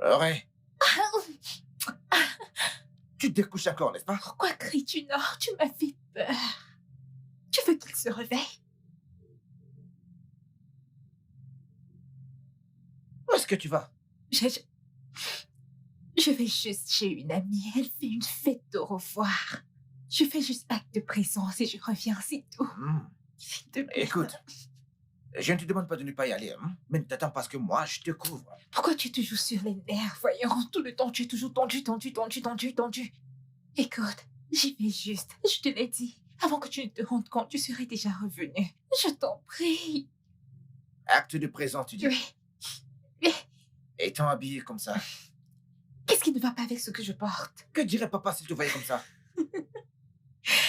Ouais, tu te découches encore, n'est-ce pas? Pourquoi cries-tu, Nord? Tu m'as fait peur. Tu veux qu'il se réveille? Où est-ce que tu vas? Je, je vais juste chez une amie. Elle fait une fête de revoir. Je fais juste acte de présence et je reviens, c'est tout. Hmm. S'il te plaît. Écoute, je ne te demande pas de ne pas y aller, mais ne t'attends pas à ce que moi, je te couvre. Pourquoi tu es toujours sur les nerfs, voyons? Tout le temps, tu es toujours tendu, tendu, tendu, tendu, tendu. Écoute, j'y vais juste. Je te l'ai dit. Avant que tu ne te rendes compte, tu serais déjà revenu. Je t'en prie. Acte de présence, tu dis. Oui. Oui. Étant habillé comme ça. Qu'est-ce qui ne va pas avec ce que je porte? Que dirait papa s'il te voyait comme ça?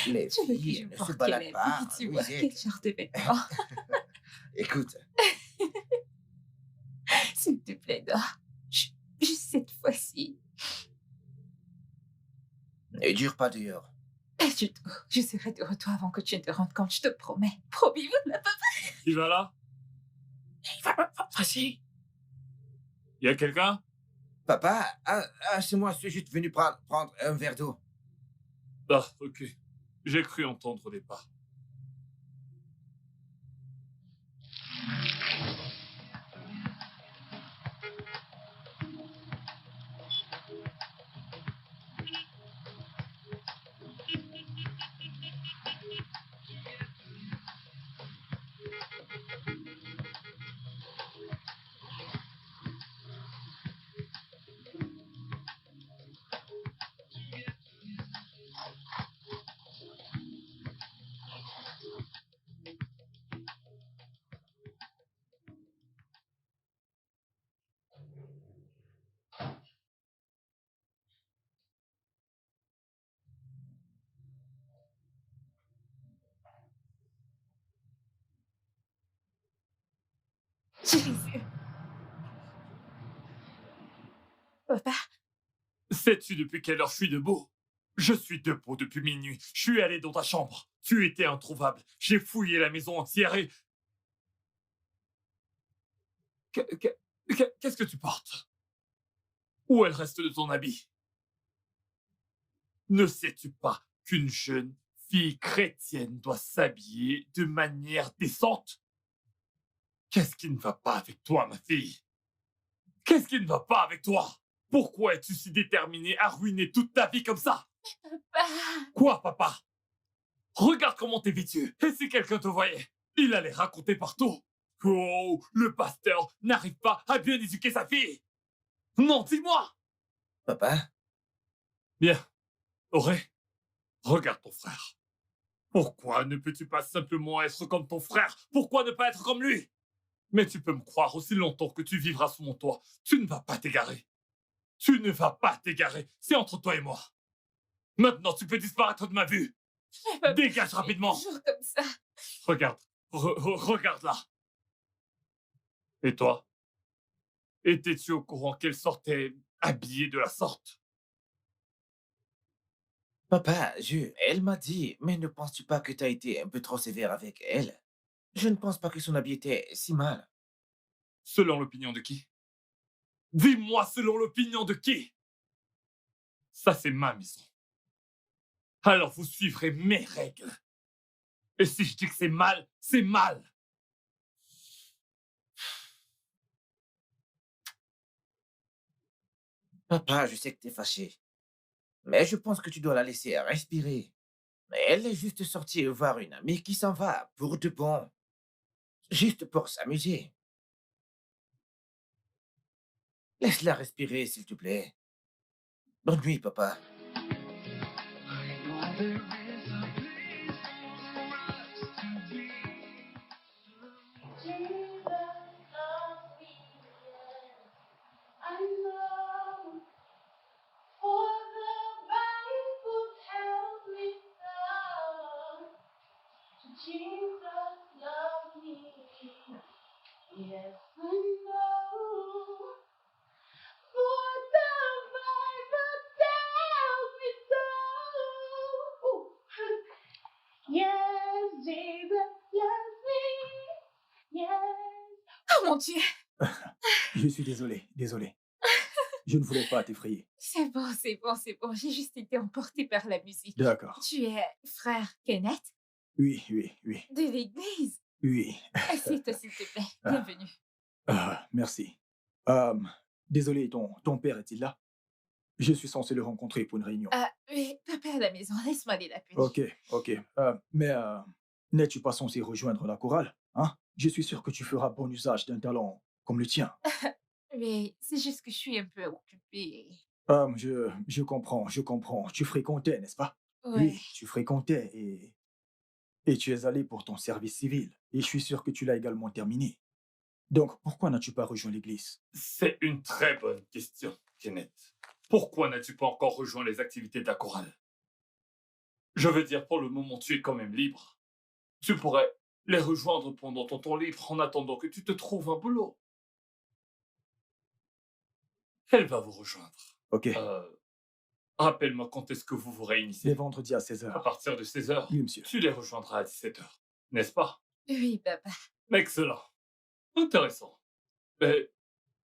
Les Tu veux que filles je ne se porte quel baladent habit, pas en tu vois? Quel nuisette. genre de vêtements? Écoute, S'il te plaît, dors. Juste cette fois-ci. ne dure pas dehors. Pas du tout. Je serai de retour avant que tu ne te rendes compte, je te promets. Promis, vous papa. Qui va là? Vas-y. Y a quelqu'un? Papa, c'est moi, je suis juste venu prendre un verre d'eau. Ah, ok. J'ai cru entendre des pas. J'ai les yeux. Papa, Sais-tu depuis quelle heure je suis debout? Je suis debout depuis minuit. Je suis allé dans ta chambre. Tu étais introuvable. J'ai fouillé la maison entière et... Qu'est-ce que tu portes? Où est le reste de ton habit? Ne sais-tu pas qu'une jeune fille chrétienne doit s'habiller de manière décente? Qu'est-ce qui ne va pas avec toi, ma fille? Qu'est-ce qui ne va pas avec toi? Pourquoi es-tu si déterminée à ruiner toute ta vie comme ça? papa. Quoi, papa? Regarde comment t'es vêtu. Et si quelqu'un te voyait, il allait raconter partout. Oh, le pasteur n'arrive pas à bien éduquer sa fille. Non, dis-moi. Papa, Bien. Auré, regarde ton frère. Pourquoi ne peux-tu pas simplement être comme ton frère? Pourquoi ne pas être comme lui? Mais tu peux me croire aussi longtemps que tu vivras sous mon toit. Tu ne vas pas t'égarer. Tu ne vas pas t'égarer. C'est entre toi et moi. Maintenant, tu peux disparaître de ma vue. Papa, Dégage rapidement. toujours comme ça. Regarde. Regarde là. Et toi? Étais-tu au courant qu'elle sortait habillée de la sorte? papa, elle m'a dit, mais ne penses-tu pas que tu as été un peu trop sévère avec elle? Je ne pense pas que son habit était si mal. Selon l'opinion de qui? Dis-moi selon l'opinion de qui? Ça, c'est ma maison. Alors vous suivrez mes règles. Et si je dis que c'est mal, c'est mal. Papa, je sais que tu es fâché, mais je pense que tu dois la laisser respirer. Elle est juste sortie voir une amie qui s'en va pour de bon, juste pour s'amuser. Laisse-la respirer, s'il te plaît. Bonne nuit, papa. Jesus loves me, yes, I know. For the Bible tells me so. Jesus loves me, yes, I know. For the Bible tells me so. Ooh. Yes, Jesus loves me, yes. Oh mon Dieu. Je suis désolé. Je ne voulais pas t'effrayer. C'est bon, c'est bon, c'est bon. J'ai juste été emportée par la musique. D'accord. Tu es frère Kenneth Oui, oui, oui, de l'église. oui. Assieds-toi, s'il te plaît. Ah, Bienvenue. merci. Euh, désolé, ton père est-il là? Je suis censé le rencontrer pour une réunion. Ah, oui, papa est à la maison. Laisse-moi aller l'appeler. Ok, ok. Mais n'es-tu pas censé rejoindre la chorale? Hein? Je suis sûr que tu feras bon usage d'un talent comme le tien. Mais c'est juste que je suis un peu occupée. Je comprends, je comprends. Tu fréquentais, n'est-ce pas? Ouais. Oui, tu fréquentais et tu es allé pour ton service civil. Et je suis sûr que tu l'as également terminé. Donc, pourquoi n'as-tu pas rejoint l'église? C'est une très bonne question, Kenneth. Pourquoi n'as-tu pas encore rejoint les activités de la chorale? Je veux dire, pour le moment, tu es quand même libre. Tu pourrais les rejoindre pendant ton temps libre en attendant que tu te trouves un boulot. Elle va vous rejoindre. Ok. Rappelle-moi quand est-ce que vous vous Les réunissez. vendredis à 16 À heures. partir de 16h, Oui, monsieur. tu les rejoindras à 17h, n'est-ce pas? Oui, papa. Excellent. Intéressant. Mais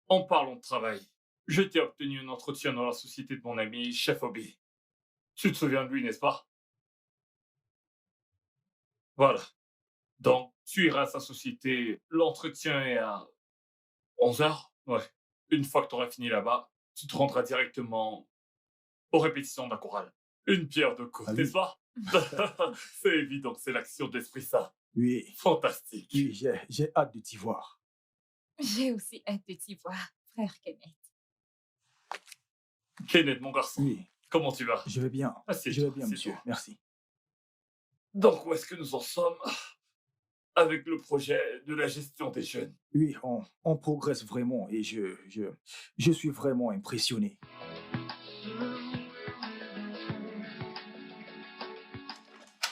en parlant de travail, je t'ai obtenu un entretien dans la société de mon ami Chef Obi. Tu te souviens de lui, n'est-ce pas? Voilà. Donc, tu iras à sa société. L'entretien est à 11h. Ouais. Une fois que tu auras fini là-bas, tu te rendras directement aux répétitions de la chorale. Une pierre deux coups, Ah n'est-ce oui. pas? C'est évident que c'est l'action d'Esprit Saint. Oui, Fantastique. oui, j'ai hâte de t'y voir. J'ai aussi hâte de t'y voir, frère Kenneth. Kenneth, mon garçon, Oui, comment tu vas? je vais bien. Assieds-toi, Je vais bien, assieds-toi. monsieur. Merci. Donc, où est-ce que nous en sommes avec le projet de la gestion des jeunes? Oui, on progresse vraiment et je suis vraiment impressionné.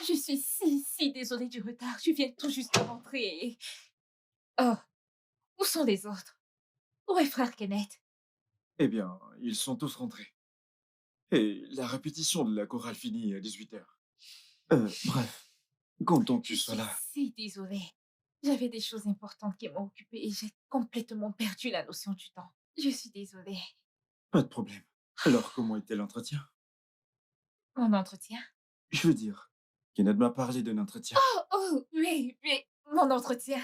Je suis si désolée du retard. Je viens tout juste de rentrer. Oh, où sont les autres? Où est frère Kenneth? Eh bien, ils sont tous rentrés. Et la répétition de la chorale finit à 18h. Bref, content que Je tu sois suis là. si désolée. J'avais des choses importantes qui m'ont occupée et j'ai complètement perdu la notion du temps. Je suis désolée. Pas de problème. Alors, comment était l'entretien? Mon entretien? Je veux dire, Kenneth m'a parlé d'un entretien. Oh, oui, oui, mon entretien.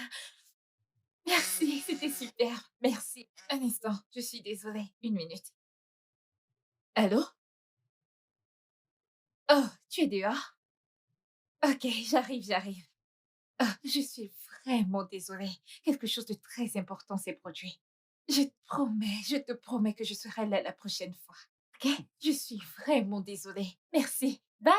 Merci, c'était super. Merci. Un instant, je suis désolée. Une minute. Allô? Oh, tu es dehors? Ok, j'arrive. Ah, je suis vraiment désolée. Quelque chose de très important s'est produit. Je te promets que je serai là la prochaine fois. Ok? Je suis vraiment désolée. Merci. Bye!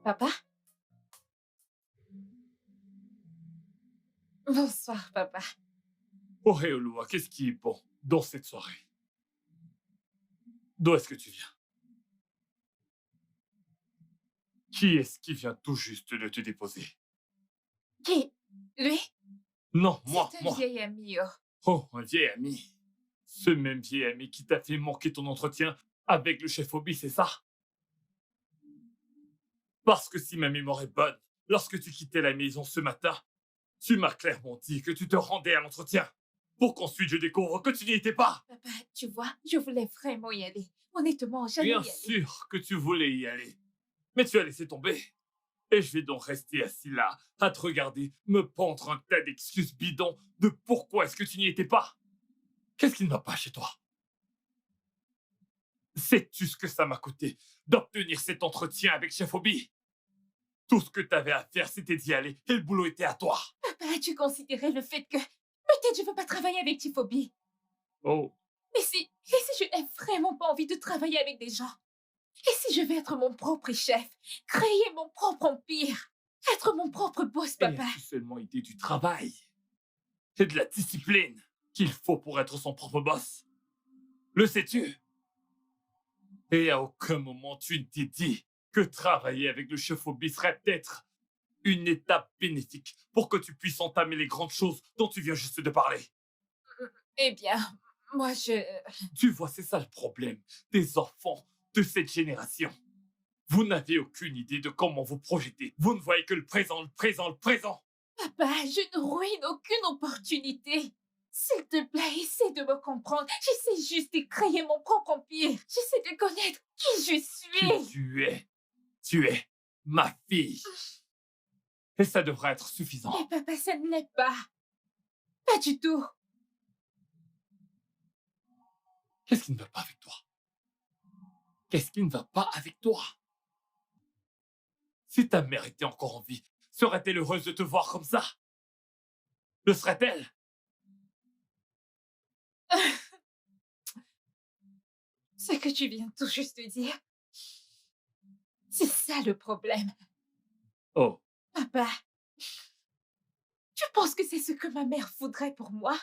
Papa? Bonsoir, papa. Oh, Eolua, qu'est-ce qui est bon dans cette soirée? D'où est-ce que tu viens? Qui est-ce qui vient tout juste de te déposer? Qui? Lui? Non, moi, C'est un moi. vieil ami. Oh. Oh, un vieil ami. Ce même vieil ami qui t'a fait manquer ton entretien avec le chef Obi, c'est ça? Parce que si ma mémoire est bonne, lorsque tu quittais la maison ce matin, tu m'as clairement dit que tu te rendais à l'entretien pour qu'ensuite je découvre que tu n'y étais pas. Papa, tu vois, je voulais vraiment y aller. Honnêtement, j'allais y Bien aller. sûr que tu voulais y aller, mais tu as laissé tomber. Et je vais donc rester assis là, à te regarder, me pendre un tas d'excuses bidons de pourquoi est-ce que tu n'y étais pas. Qu'est-ce qui ne va pas chez toi? Sais-tu ce que ça m'a coûté d'obtenir cet entretien avec Chef Obi? Tout ce que tu avais à faire, c'était d'y aller, et le boulot était à toi. Papa, as-tu considéré le fait que peut-être je veux pas travailler avec Tifobi? Oh, Et si je n'ai vraiment pas envie de travailler avec des gens? Et si je vais être mon propre chef, créer mon propre empire, être mon propre boss, et papa? as-tu seulement idée du travail et de la discipline qu'il faut pour être son propre boss? Le sais-tu? Et à aucun moment tu ne t'es dit que travailler avec le chef Obi serait peut-être une étape bénéfique pour que tu puisses entamer les grandes choses dont tu viens juste de parler. Eh bien, moi Tu vois, c'est ça le problème des enfants de cette génération. Vous n'avez aucune idée de comment vous projetez. Vous ne voyez que le présent, le présent, le présent. Papa, je ne ruine aucune opportunité. S'il te plaît, essaie de me comprendre. J'essaie juste de créer mon propre empire. J'essaie de connaître qui je suis. Tu es ma fille. Et ça devrait être suffisant. Mais papa, ça ne l'est pas. Pas du tout. Qu'est-ce qui ne va pas avec toi? Qu'est-ce qui ne va pas avec toi? Si ta mère était encore en vie, serait-elle heureuse de te voir comme ça? Le serait-elle? Ce que tu viens tout juste de dire, c'est ça le problème. Oh, Papa, tu penses que c'est ce que ma mère voudrait pour moi?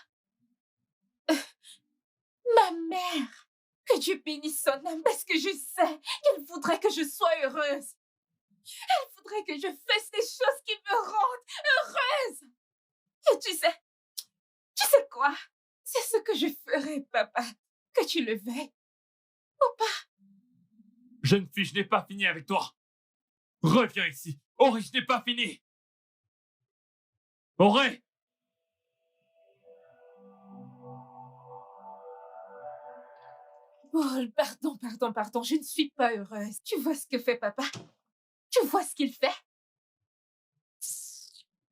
Ma mère! Que Dieu bénisse son âme parce que je sais qu'elle voudrait que je sois heureuse. Elle voudrait que je fasse des choses qui me rendent heureuse. Et tu sais quoi? C'est ce que je ferai, papa, que tu le veuilles ou pas. jeune fille, je n'ai pas fini avec toi. Reviens ici. Auré, je n'ai pas fini. Auré! Paul, pardon, je ne suis pas heureuse. Tu vois ce que fait papa? Tu vois ce qu'il fait?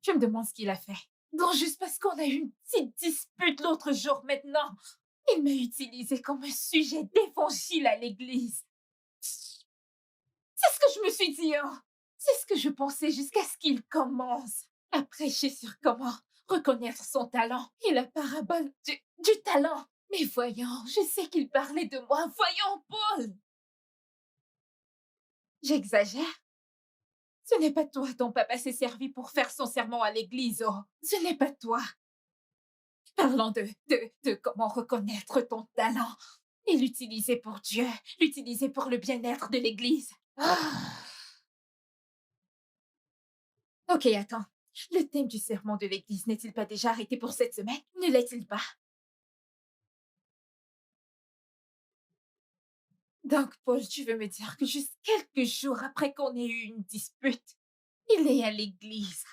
Je me demande ce qu'il a fait. Non, juste parce qu'on a eu une petite dispute l'autre jour maintenant. Il m'a utilisé comme un sujet d'évangile à l'église. C'est ce que je me suis dit, hein. C'est ce que je pensais jusqu'à ce qu'il commence à prêcher sur comment reconnaître son talent et la parabole du talent. Mais voyons, je sais qu'il parlait de moi. Voyons, Paul! J'exagère? Ce n'est pas toi dont papa s'est servi pour faire son sermon à l'église, oh. Ce n'est pas toi. Parlons de comment reconnaître ton talent et l'utiliser pour Dieu, l'utiliser pour le bien-être de l'église. Ah. Ok, attends. Le thème du sermon de l'église n'est-il pas déjà arrêté pour cette semaine? Ne l'est-il pas? Donc, Paul, tu veux me dire que juste quelques jours après qu'on ait eu une dispute, il est à l'église,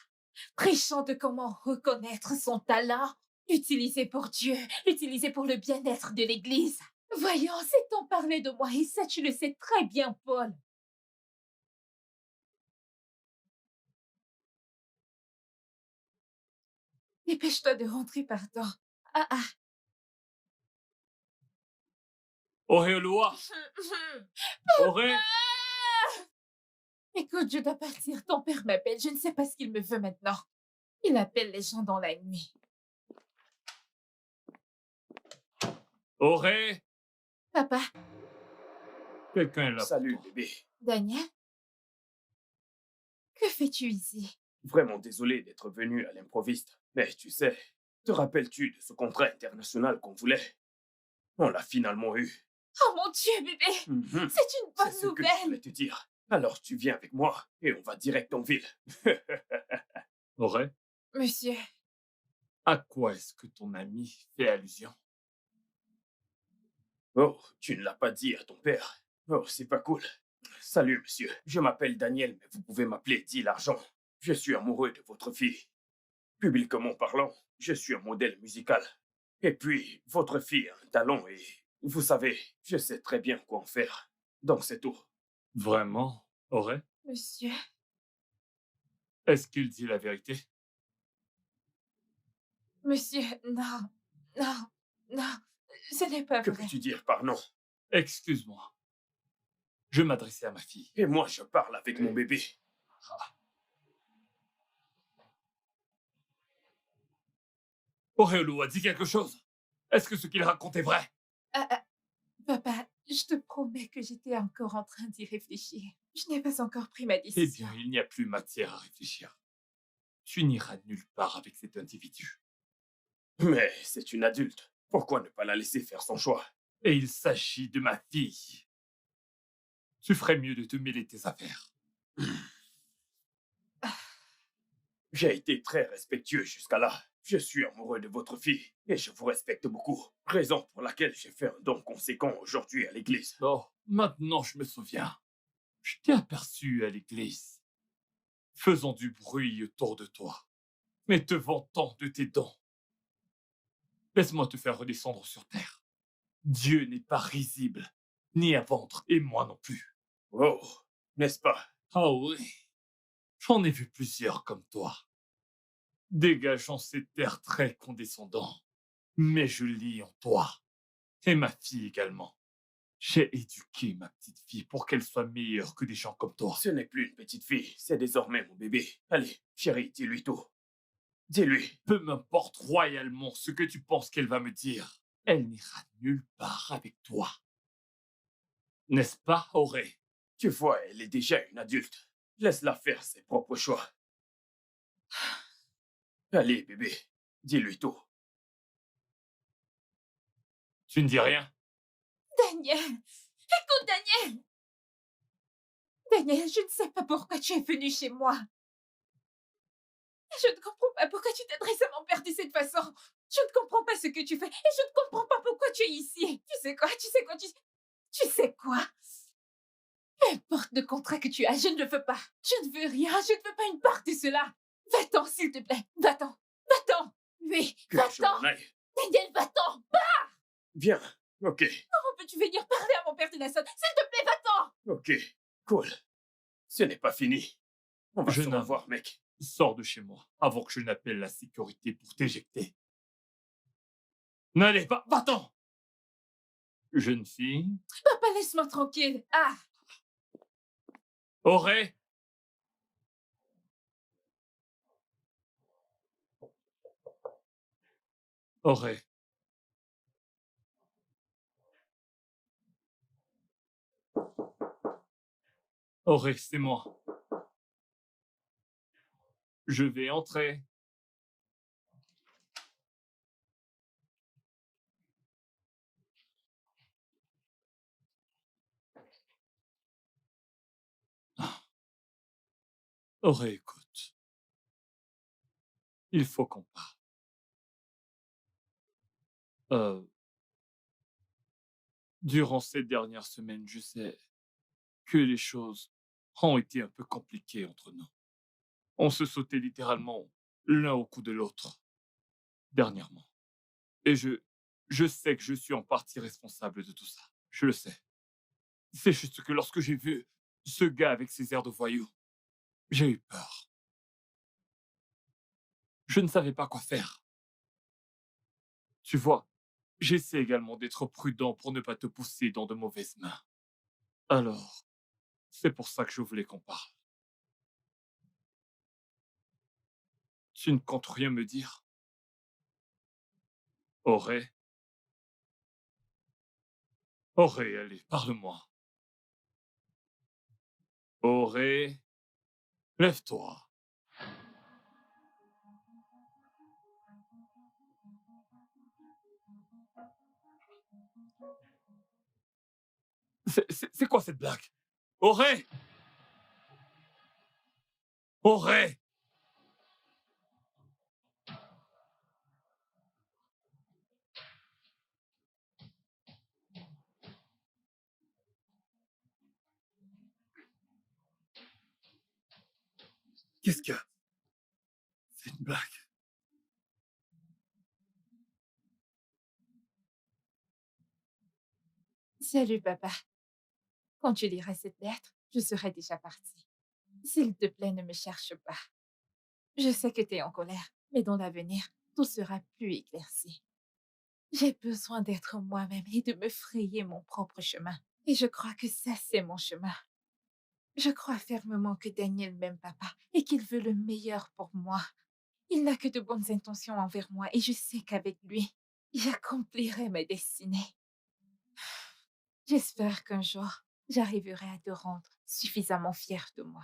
prêchant de comment reconnaître son talent, l'utiliser pour Dieu, l'utiliser pour le bien-être de l'église. Voyons, c'est en parler de moi et ça, tu le sais très bien, Paul. Dépêche-toi de rentrer, pardon. Ah. Auré Oloa! Auré! Écoute, je dois partir. Ton père m'appelle. Je ne sais pas ce qu'il me veut maintenant. Il appelle les gens dans la nuit. Auré! Papa, Quelqu'un est là. Salut, pour toi. bébé. Daniel? Que fais-tu ici? Vraiment désolé d'être venu à l'improviste. Mais tu sais, te rappelles-tu de ce contrat international qu'on voulait? On l'a finalement eu. Oh mon Dieu, bébé! Mhm. C'est une C'est bonne ce que je nouvelle! voulais te dire. Alors tu viens avec moi et on va direct en ville. Auré, Monsieur, à quoi est-ce que ton ami fait allusion? Oh, tu ne l'as pas dit à ton père. Oh, c'est pas cool. Salut, monsieur. Je m'appelle Daniel, mais vous pouvez m'appeler Dit l'argent. Je suis amoureux de votre fille. Publiquement parlant, je suis un modèle musical. Et puis, votre fille a un talent et, vous savez, je sais très bien quoi en faire. Donc c'est tout. Vraiment, Auré? monsieur, Est-ce qu'il dit la vérité? Monsieur, non, non, non, ce n'est pas Que vrai. peux-tu dire par non? Excuse-moi. Je m'adressais à ma fille. Et moi, je parle avec mon bébé. Auréolou a dit quelque chose. Est-ce que ce qu'il raconte est vrai? Papa, je te promets que j'étais encore en train d'y réfléchir. Je n'ai pas encore pris ma Eh décision. bien, il n'y a plus matière à réfléchir. Tu n'iras nulle part avec cet individu. Mais c'est une adulte. Pourquoi ne pas la laisser faire son choix? Et il s'agit de ma fille. Tu ferais mieux de te mêler tes affaires. J'ai été très respectueux jusqu'à là. Je suis amoureux de votre fille et je vous respecte beaucoup. Raison pour laquelle j'ai fait un don conséquent aujourd'hui à l'église. Oh, maintenant je me souviens. Je t'ai aperçu à l'église, faisant du bruit autour de toi, mais te vantant de tes dons. Laisse-moi te faire redescendre sur terre. Dieu n'est pas risible, ni à vendre, et moi non plus. Oh, n'est-ce pas? Ah oui, j'en ai vu plusieurs comme toi, dégageant cet air très condescendant. Mais je lis en toi, et ma fille également. J'ai éduqué ma petite fille pour qu'elle soit meilleure que des gens comme toi. Ce n'est plus une petite fille, c'est désormais mon bébé. Allez, chérie, dis-lui tout. Dis-lui. Peu m'importe royalement ce que tu penses qu'elle va me dire. Elle n'ira nulle part avec toi. N'est-ce pas, Auré? Tu vois, elle est déjà une adulte. Laisse-la faire ses propres choix. Allez, bébé, dis-lui tout. Tu ne dis rien? Daniel! Écoute, Daniel! Daniel, je ne sais pas pourquoi tu es venu chez moi. Je ne comprends pas pourquoi tu t'adresses à mon père de cette façon. Je ne comprends pas ce que tu fais et je ne comprends pas pourquoi tu es ici. Tu sais quoi? Tu sais quoi? Peu importe le contrat que tu as, je ne le veux pas. Je ne veux rien, je ne veux pas une part de cela. Va-t'en, s'il te plaît. Va-t'en. Va-t'en. Oui, Que je va-t'en. m'en aille. Daniel, va-t'en. Viens, ok, Comment peux-tu venir parler à mon père de Nasson? S'il te plaît, va-t'en. ok, cool. Ce n'est pas fini. On va se Jeune homme. revoir, mec. Sors de chez moi avant que je n'appelle la sécurité pour t'éjecter. N'allez pas, va-t'en! Jeune fille, Papa, laisse-moi tranquille. Ah, Auré! Auré. Auré, c'est moi. Je vais entrer. Auré, écoute. Il faut qu'on parle. Durant ces dernières semaines, je sais que les choses ont été un peu compliquées entre nous. On se sautait littéralement l'un au cou de l'autre, dernièrement. Et je sais que je suis en partie responsable de tout ça. Je le sais. C'est juste que lorsque j'ai vu ce gars avec ses airs de voyou, j'ai eu peur. Je ne savais pas quoi faire. Tu vois, j'essaie également d'être prudent pour ne pas te pousser dans de mauvaises mains. Alors, c'est pour ça que je voulais qu'on parle. Tu ne comptes rien me dire? Auré? Auré, allez, parle-moi. Auré, lève-toi. C'est quoi cette blague? Auré! Auré! Qu'est-ce que... C'est une blague. salut, papa. Quand tu liras cette lettre, je serai déjà partie. S'il te plaît, ne me cherche pas. Je sais que tu es en colère, mais dans l'avenir, tout sera plus éclairci. J'ai besoin d'être moi-même et de me frayer mon propre chemin. Et je crois que ça, c'est mon chemin. Je crois fermement que Daniel m'aime, papa, et qu'il veut le meilleur pour moi. Il n'a que de bonnes intentions envers moi et je sais qu'avec lui, j'accomplirai ma destinée. J'espère qu'un jour, j'arriverai à te rendre suffisamment fier de moi.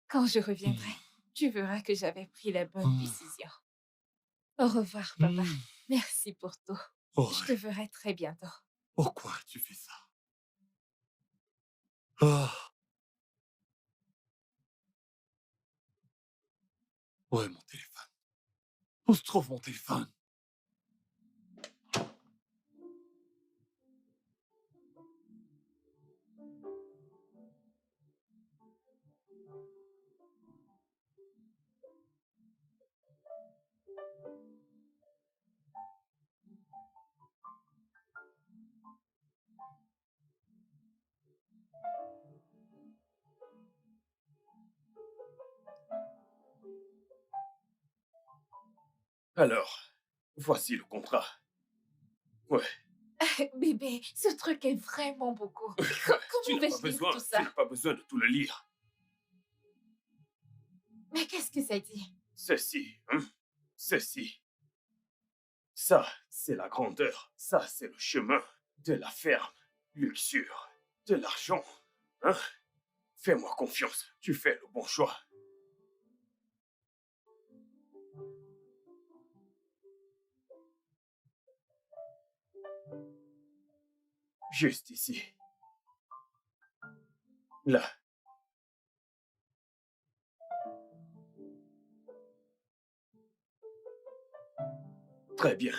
Quand je reviendrai, tu verras que j'avais pris la bonne décision. Au revoir, papa. Merci pour tout. Je te Auré, verrai très bientôt. pourquoi tu fais ça? Ah, où est mon téléphone? Où se trouve mon téléphone? Alors, voici le contrat. Ouais, Bébé, ce truc est vraiment beaucoup. tu Comment n'as pas vais-je lire besoin, tout tu ça? n'as pas besoin de tout le lire. Mais qu'est-ce que ça dit? Ceci, ceci. Ça, c'est la grandeur. Ça, c'est le chemin de la ferme. Luxure, de l'argent. Hein? Fais-moi confiance, tu fais le bon choix. Juste ici. Là. Très bien.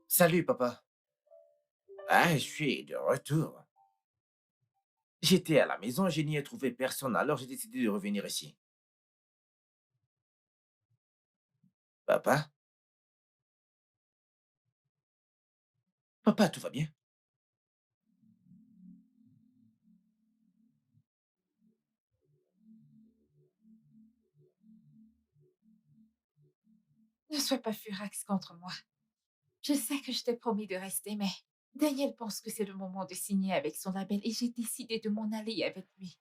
Salut, papa. Ah, je suis de retour. J'étais à la maison, je n'y ai trouvé personne, alors j'ai décidé de revenir ici. Papa? Papa, tout va bien? Ne sois pas furax contre moi. Je sais que je t'ai promis de rester, mais Daniel pense que c'est le moment de signer avec son label et j'ai décidé de m'en aller avec lui.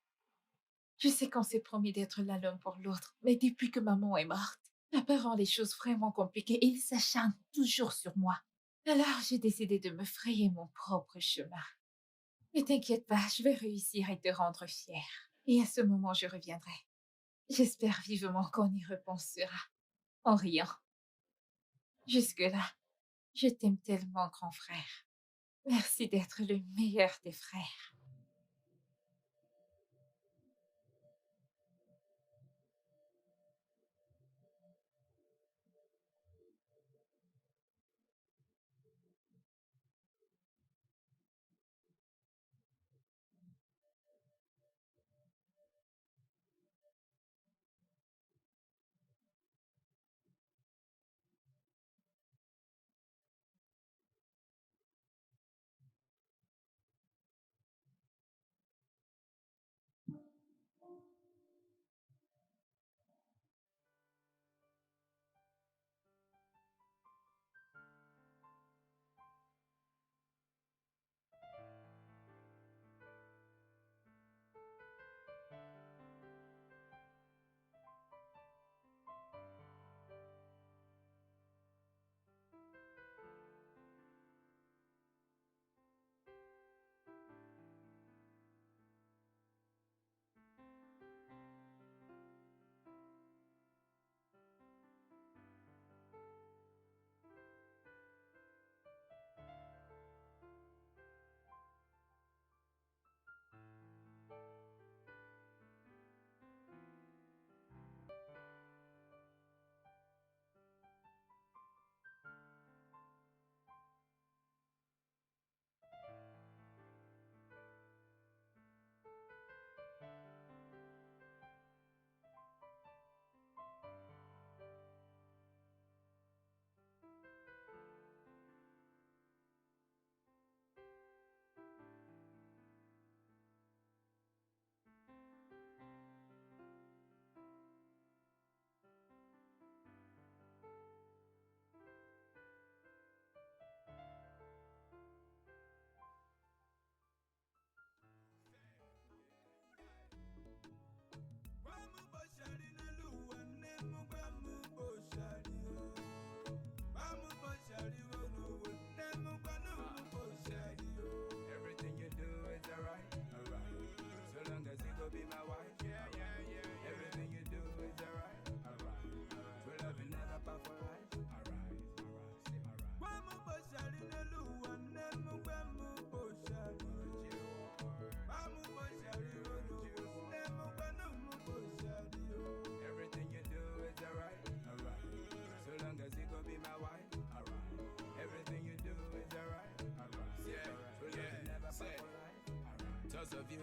Je sais qu'on s'est promis d'être là l'un pour l'autre, mais depuis que maman est morte, papa rend les choses vraiment compliquées et il s'acharne toujours sur moi. Alors j'ai décidé de me frayer mon propre chemin. Ne t'inquiète pas, je vais réussir à te rendre fier. Et à ce moment, je reviendrai. J'espère vivement qu'on y repensera, en riant. Jusque-là, je t'aime tellement, grand frère. Merci d'être le meilleur des frères.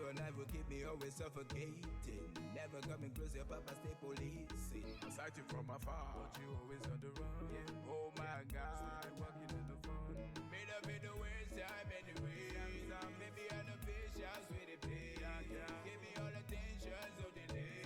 on I will keep me always suffocating. Never coming close, your papa stay policing. I sight you from afar, but you always on the run. Yeah. Oh my God, walking in the fun. Made up in the worst time anyway. Maybe all the patience with the pain. Give me all the tensions of the day.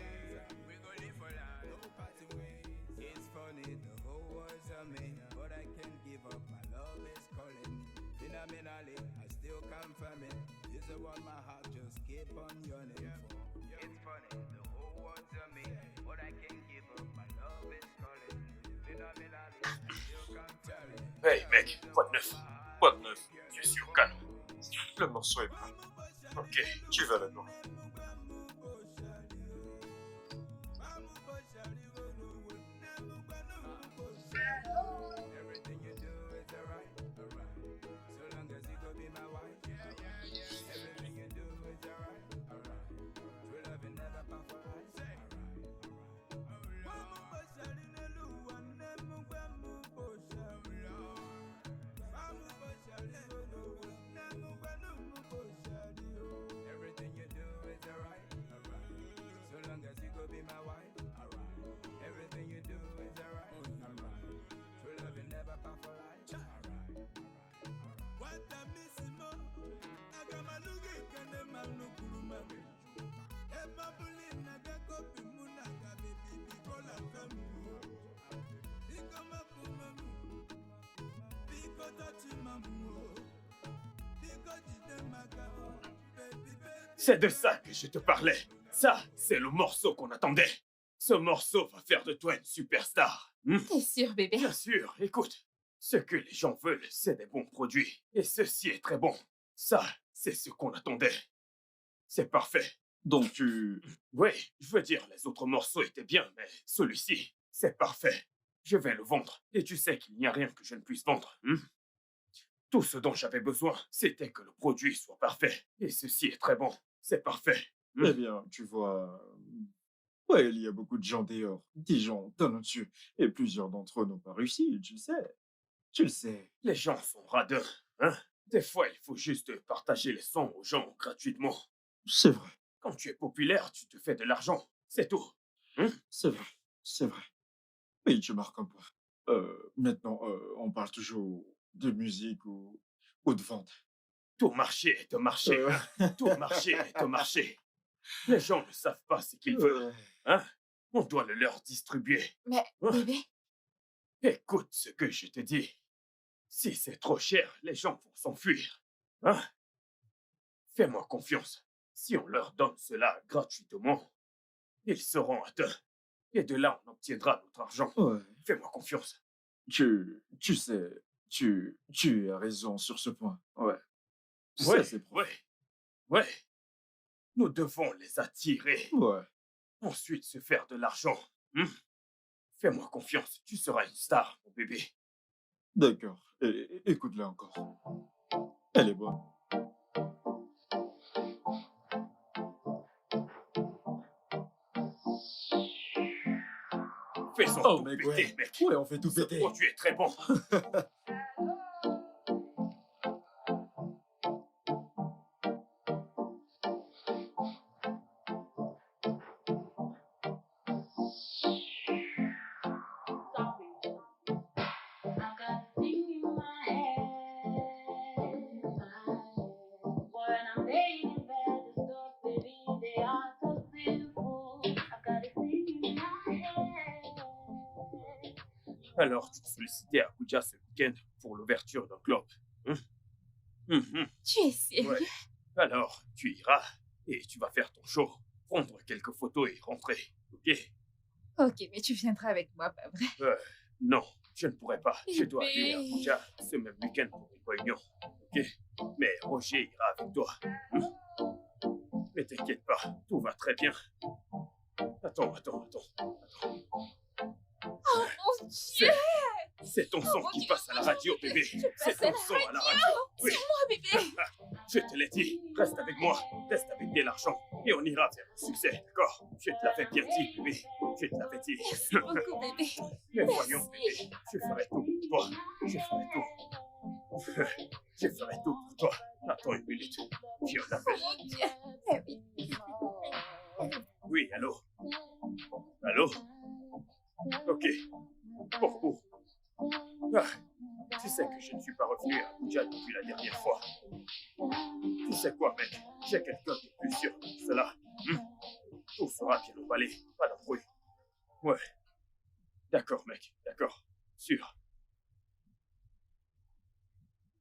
We gon' live for life, no parting ways. It's funny, the whole world's a me, but I can't give up. My love is calling. Phenomenally, I still confirm it. This is what my heart just keep on yearning for. It's funny, the whole world's a me, but I can't give up. My love is calling. Phenomenally, I still confirm it. Hey mec, quoi de neuf? Quoi de neuf? Je suis au canon. Le morceau est prêt. Ok. Tu vas là-dedans. Everything you do is alright, alright. So long as you go be my wife, alright. Everything you do is alright, alright. True love will never part for us, everything you do is alright, alright. So long as you go be my wife, alright. Everything you do is alright, alright. True love will never part for life, alright. What a missimo, agamaluge kane manu kuruma. Ema bulina gakopi muna gabi bibi kola kamu. Biko makumamu, biko tachimamu, biko jide makamu, baby baby. C'est de ça que je te parlais. Ça, c'est le morceau qu'on attendait. Ce morceau va faire de toi une superstar. T'es sûr, bébé? Bien sûr, écoute. Ce que les gens veulent, c'est des bons produits. Et ceci est très bon. Ça, c'est ce qu'on attendait. C'est parfait. Donc tu... Oui, je veux dire, les autres morceaux étaient bien, mais celui-ci, c'est parfait. Je vais le vendre. Et tu sais qu'il n'y a rien que je ne puisse vendre. Tout ce dont j'avais besoin, c'était que le produit soit parfait. Et ceci est très bon. C'est parfait. Eh bien, tu vois... Ouais, il y a beaucoup de gens dehors, des gens talentueux, et plusieurs d'entre eux n'ont pas réussi, tu le sais. Tu le sais. Les gens sont radins, hein? Des fois, il faut juste partager les sons aux gens gratuitement. C'est vrai, Quand tu es populaire, tu te fais de l'argent. C'est tout. c'est vrai, c'est vrai. Oui, tu marques un point. Maintenant, on parle toujours de musique ou de vente. Tout marché est un marché. Tout marché est un marché. Les gens ne savent pas ce qu'ils veulent. Hein? On doit le leur distribuer. Mais, bébé, Écoute ce que je te dis. Si c'est trop cher, les gens vont s'enfuir. Hein? Fais-moi confiance. Si on leur donne cela gratuitement, ils seront atteints. Et de là, on obtiendra notre argent. Ouais. Fais-moi confiance. Tu sais, tu as raison sur ce point. Ouais. Ça, Ouais, c'est pro. ouais. Nous devons les attirer. Ouais. Ensuite, se faire de l'argent. Fais-moi confiance. Tu seras une star, mon bébé. D'accord. Écoute-la encore. Elle est bonne. Faisons Oh, tout mec, péter, ouais. mec. Ouais, on fait tout Ce péter. produit est très bon. Alors, tu te sollicitais à Abuja ce week-end pour l'ouverture d'un club. tu es sérieux? Ouais. Alors, tu iras et tu vas faire ton show, prendre quelques photos et rentrer, ok? Ok, mais tu viendras avec moi, pas vrai? Non, je ne pourrai pas. Je dois Bébé. aller à Abuja ce même week-end pour une réunion, ok? Mais Roger ira avec toi. Ne t'inquiète pas, tout va très bien. Attends. Oh mon Dieu! C'est ton son mon qui Dieu, passe à la radio, je bébé. passe C'est à ton la son à la radio. Oui, C'est moi, bébé! je te l'ai dit. Reste avec moi. Reste avec de l'argent. Et on ira vers le succès, d'accord? Je te l'avais bien dit, bébé. Je te l'avais dit. Merci beaucoup, bébé. Mais voyons, bébé. Je ferai tout pour toi. Je ferai tout. Je ferai tout pour toi. Attends une minute. J'ai un Oh appel. mon Dieu! Oui, allô? Allô? Ok. Pourquoi? Ah, tu sais que je ne suis pas revenu à Abuja depuis la dernière fois. Tu sais quoi, mec? J'ai quelqu'un de plus sûr que cela. Tout sera bien emballé. Pas d'embrouille. Ouais. D'accord, mec. D'accord. Sûr.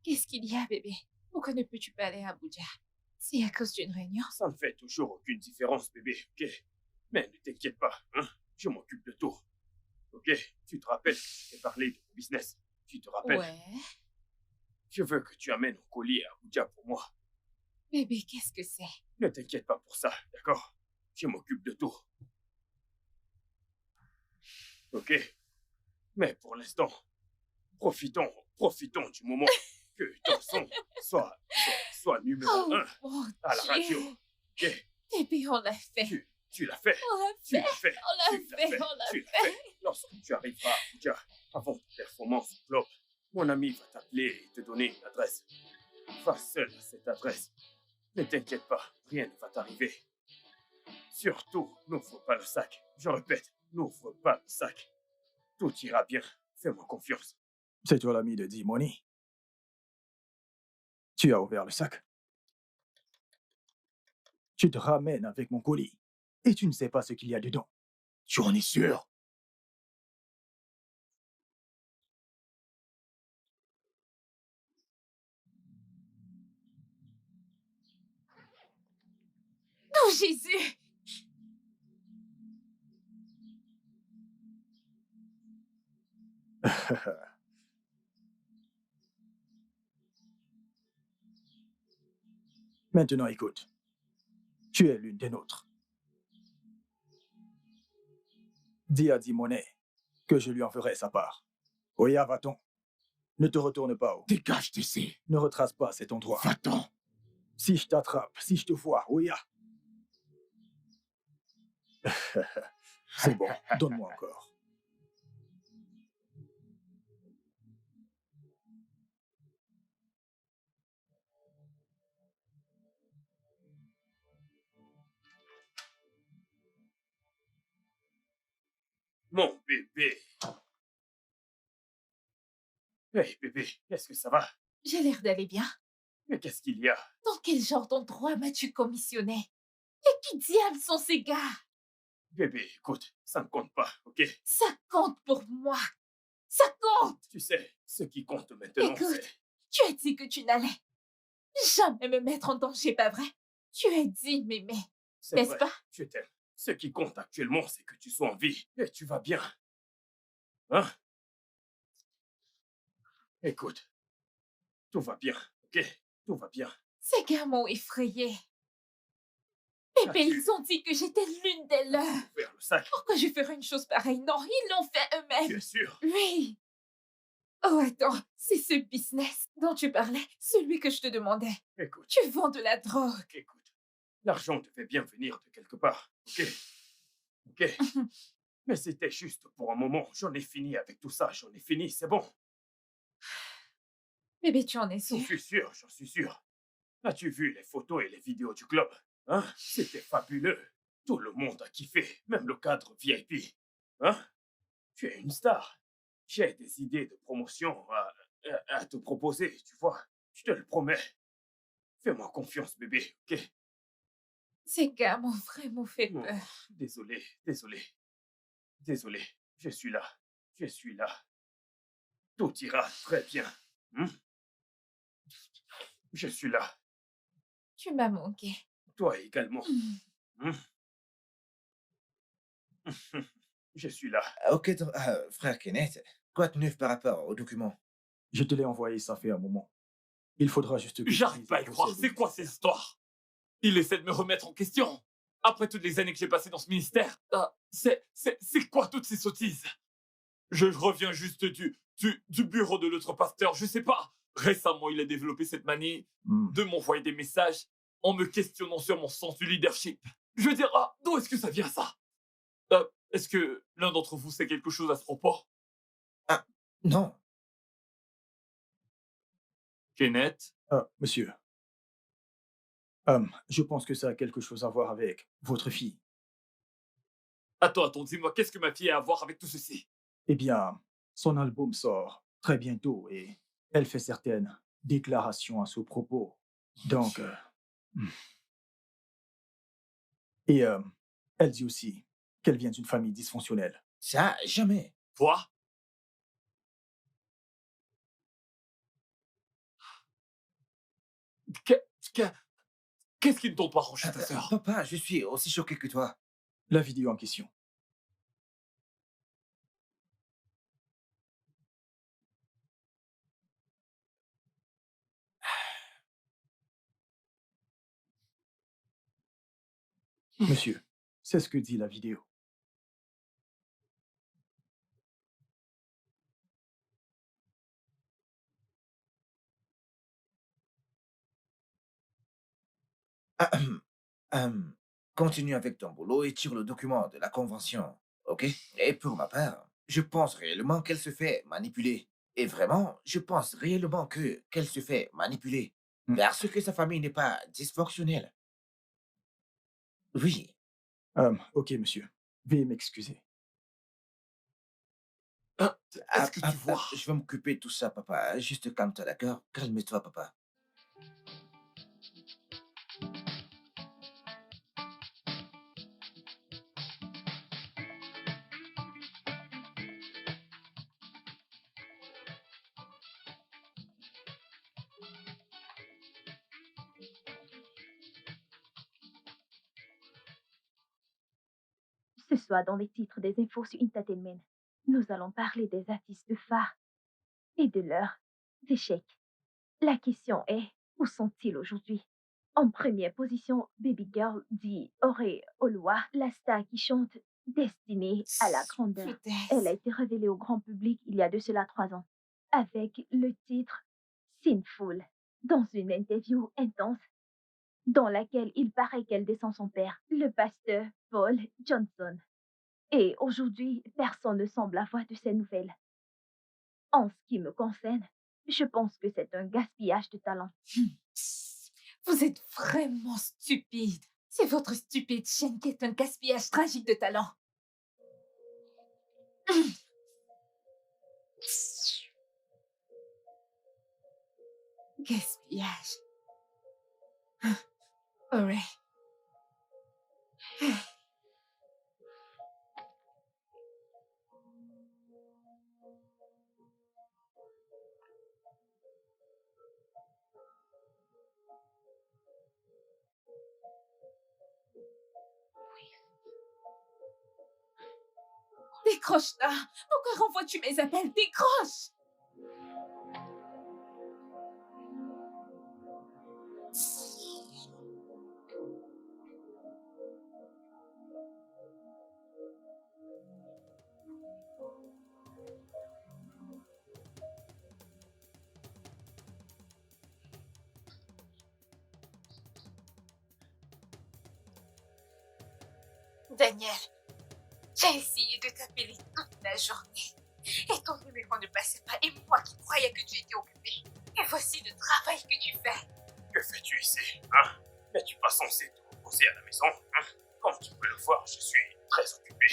Qu'est-ce qu'il y a, bébé? Pourquoi ne peux-tu pas aller à Abuja? C'est à cause d'une réunion? Ça ne fait toujours aucune différence, bébé, ok? Mais ne t'inquiète pas, hein? Je m'occupe de tout. Ok? Tu te rappelles que je t'ai parlé de mon business? Tu te rappelles? Ouais. Je veux que tu amènes un colis à Abuja pour moi. Bébé, qu'est-ce que c'est? Ne t'inquiète pas pour ça, d'accord? Je m'occupe de tout. Ok? Mais pour l'instant, profitons du moment que ton son soit numéro Oh, 1 mon à la radio. Dieu! Ok? Bébé, on l'a fait. Tu l'as fait. On l'a Tu fait. l'as fait. On l'a Tu l'as fait. fait. On l'a Tu l'as fait. fait. Lorsque tu arriveras à Abuja, avant ta performance au club, mon ami va t'appeler et te donner une adresse. Va seul à cette adresse. Ne t'inquiète pas, rien ne va t'arriver. Surtout, n'ouvre pas le sac. Je répète, n'ouvre pas le sac. Tout ira bien. Fais-moi confiance. C'est toi l'ami de D-Money. Tu as ouvert le sac. Tu te ramènes avec mon colis. Et tu ne sais pas ce qu'il y a dedans. Tu en es sûr? Oh, Jésus! Maintenant, écoute. Tu es l'une des nôtres. Dis à D-Money que je lui en ferai sa part. Oya, va-t'en. Ne te retourne pas. Dégage d'ici. Ne retrace pas cet endroit. Va-t'en. Si je t'attrape, si je te vois, Oya. C'est bon, donne-moi encore. Mon bébé. Hey, bébé, est-ce que ça va? J'ai l'air d'aller bien. Mais qu'est-ce qu'il y a? Dans quel genre d'endroit m'as-tu commissionné? Et qui diable sont ces gars? Bébé, écoute, ça ne compte pas, ok? Ça compte pour moi. Ça compte! Tu sais, ce qui compte maintenant, Écoute, c'est... tu as dit que tu n'allais jamais me mettre en danger, pas vrai? Tu as dit m'aimer, C'est n'est-ce vrai, pas? je t'aime. Ce qui compte actuellement, c'est que tu sois en vie et tu vas bien. Hein? Écoute, tout va bien, ok? Tout va bien. Ces gars m'ont effrayée. Bébé, As-tu ils ont dit que j'étais l'une des leurs. ouvert le sac? Pourquoi je ferais une chose pareille? Non, ils l'ont fait Tu eux-mêmes. es sûr? Oui. Oh, attends, c'est ce business dont tu parlais, celui que je te demandais. Écoute, Tu vends de la drogue. écoute. L'argent devait bien venir de quelque part, ok? Ok? Mais c'était juste pour un moment. J'en ai fini avec tout ça, j'en ai fini, c'est bon. Bébé, tu en es J'en sûr? suis sûr, j'en suis sûr. As-tu vu les photos et les vidéos du club? Hein? C'était fabuleux. Tout le monde a kiffé, même le cadre VIP. Hein? Tu es une star. J'ai des idées de promotion à te proposer, tu vois. Je te le promets. Fais-moi confiance, bébé, ok? Ces gars m'ont vraiment fait Oh, peur. désolé, désolé. Désolé, je suis là. Je suis là. Tout ira très bien. Hmm? Je suis là. Tu m'as manqué. Toi également. Hmm. Hmm? Je suis là. Ok, frère Kenneth, quoi de neuf par rapport aux documents? Je te l'ai envoyé, ça fait un moment. Il faudra juste que... J'arrive pas à y croire. C'est quoi cette histoire? Il essaie de me remettre en question. Après toutes les années que j'ai passées dans ce ministère, c'est quoi toutes ces sottises? Je reviens juste du bureau de l'autre pasteur, je sais pas. Récemment, il a développé cette manie de m'envoyer des messages en me questionnant sur mon sens du leadership. Je veux dire, d'où est-ce que ça vient, ça? Est-ce que l'un d'entre vous sait quelque chose à ce propos? Ah, non. Kenneth? Monsieur. Je pense que ça a quelque chose à voir avec votre fille. Attends, dis-moi, qu'est-ce que ma fille a à voir avec tout ceci? Eh bien, son album sort très bientôt et elle fait certaines déclarations à ce propos. Donc, hmm. et elle dit aussi qu'elle vient d'une famille dysfonctionnelle. Ça, jamais. Quoi? Que- que- Qu'est-ce qui ne t'ont pas arrangé ta sœur? Papa, je suis aussi choqué que toi. La vidéo en question. Monsieur, c'est ce que dit la vidéo. Ahem. Continue avec ton boulot et tire le document de la convention, ok? Et pour ma part, je pense réellement qu'elle se fait manipuler. Et vraiment, je pense réellement qu'elle se fait manipuler. Hmm. Parce que sa famille n'est pas dysfonctionnelle. Oui. Ok, monsieur. Veuillez m'excuser. Est-ce que tu vois? Je vais m'occuper de tout ça, papa. Juste calme-toi, d'accord? Calme-toi, papa. Ce soir, dans les titres des infos sur Entertainment, nous allons parler des artistes phares et de leurs échecs. La question est, où sont-ils aujourd'hui? En première position, Baby Girl dit Auré Oluwa, la star qui chante Destinée à la grandeur. Elle a été révélée au grand public il y a de cela 3 ans, avec le titre Sinful, dans une interview intense dans laquelle il paraît qu'elle descend son père, le pasteur Paul Johnson. Et aujourd'hui, personne ne semble avoir de ces nouvelles. En ce qui me concerne, je pense que c'est un gaspillage de talent. Vous êtes vraiment stupide. C'est votre stupide chaîne qui est un gaspillage tragique de talent. Gaspillage. Alright. Décroche là. Pourquoi renvoies-tu mes appels? Décroche. Daniel, j'ai essayé de t'appeler toute la journée. Et ton numéro ne passait pas. Et moi qui croyais que tu étais occupé. Et voici le travail que tu fais. Que fais-tu ici, hein? N'es-tu pas censé te reposer à la maison, hein? Comme tu peux le voir, je suis très occupé.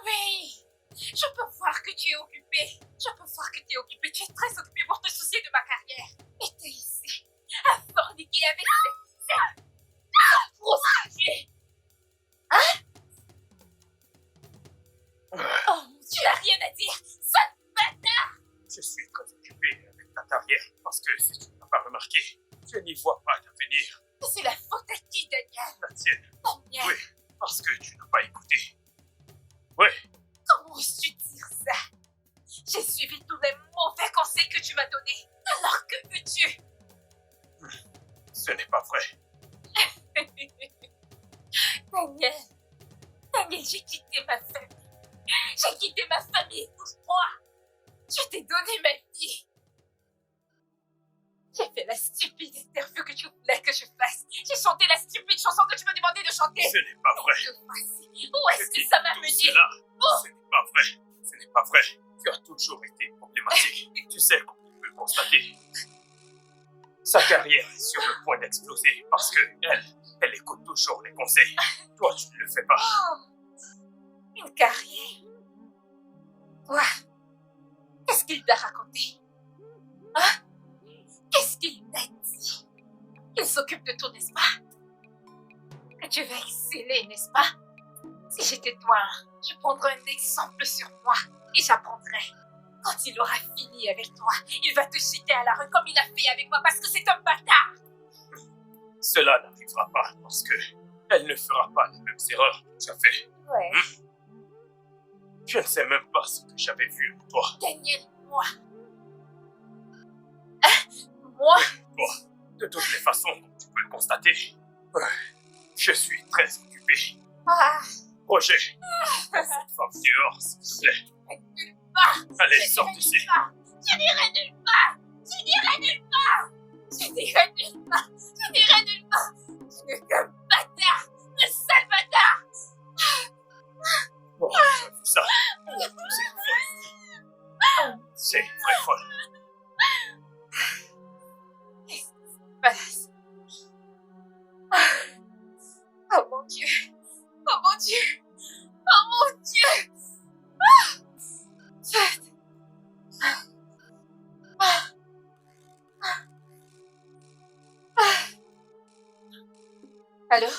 Oui, je peux voir que tu es occupé. Je peux voir que tu es occupé. Tu es très occupé pour te soucier de ma carrière. Et tu es ici, à forniquer avec cette prostituée. Hein? Oh, tu n'as rien à dire. Sale bâtard. Je suis très occupé avec ta carrière parce que si tu n'as pas remarqué, je n'y vois pas d'avenir. C'est la faute à qui, Daniel? La tienne. Daniel, Oui, parce que tu n'as pas écouté. Oui, comment oses-tu dire ça? J'ai suivi tous les mauvais conseils que tu m'as donnés. Alors que veux-tu? ce n'est pas vrai. Daniel, j'ai quitté ma famille. J'ai quitté ma famille pour toi. Je t'ai donné ma vie. J'ai fait la stupide interview que tu voulais que je fasse. J'ai chanté la stupide chanson que tu m'as demandé de chanter. Ce n'est pas vrai. Où est-ce que ça m'a Tout mené? cela, ce n'est pas vrai. Ce n'est pas vrai. Tu as toujours été problématique. Tu sais, comme tu peux le constater. Sa carrière est sur le point d'exploser parce que elle écoute toujours les conseils. Toi, tu ne le fais pas. Une carrière. Toi, qu'est-ce qu'il t'a raconté? Hein? Qu'est-ce qu'il t'a dit? Il s'occupe de tout, n'est-ce pas? Que tu vas exceller, n'est-ce pas? Si j'étais toi, je prendrais un exemple sur moi et j'apprendrais. Quand il aura fini avec toi, il va te jeter à la rue comme il a fait avec moi parce que c'est un bâtard. Cela n'arrivera pas parce que elle ne fera pas les mêmes erreurs que tu as fait. Ouais. Je ne sais même pas ce que j'avais vu en toi. Daniel, moi. Moi? De toutes les façons, comme tu peux le constater, je suis très occupé. Ah, Roger, mets cette femme dehors, s'il te plaît. Allez, sors d'ici. Je n'irai nulle part. Je n'irai nulle part. Je n'irai nulle part. Je n'irai nulle part. Je n'ai qu'un bâtard. Le sale bâtard. Oh, j'ai vu ça. C'est folle. C'est une vraie folle. Badass. Oh mon Dieu. Oh mon Dieu. Oh mon Dieu. Allô?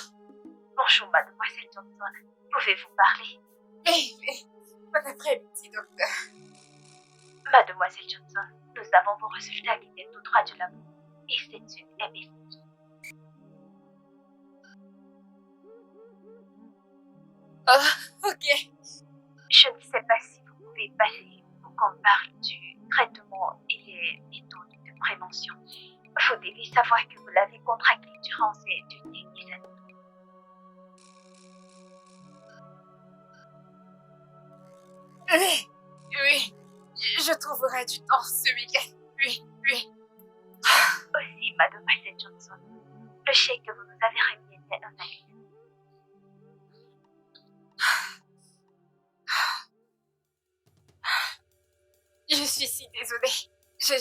Bonjour, mademoiselle Johnson. Pouvez-vous parler? Oui. Bon après-midi, docteur. Mademoiselle Johnson, nous avons vos résultats qui viennent tout droit du labo. Et c'est une MSI. Oh, ok. Je ne sais pas si vous pouvez passer pour qu'on parle du traitement et les méthodes de prévention. Vous devez savoir que vous l'avez contracté durant ces 2 dernières années. Oui. Je trouverai du temps ce week-end. Oui. Aussi, mademoiselle Johnson, le chèque que vous nous avez remis était invalide. Je suis si désolée. Je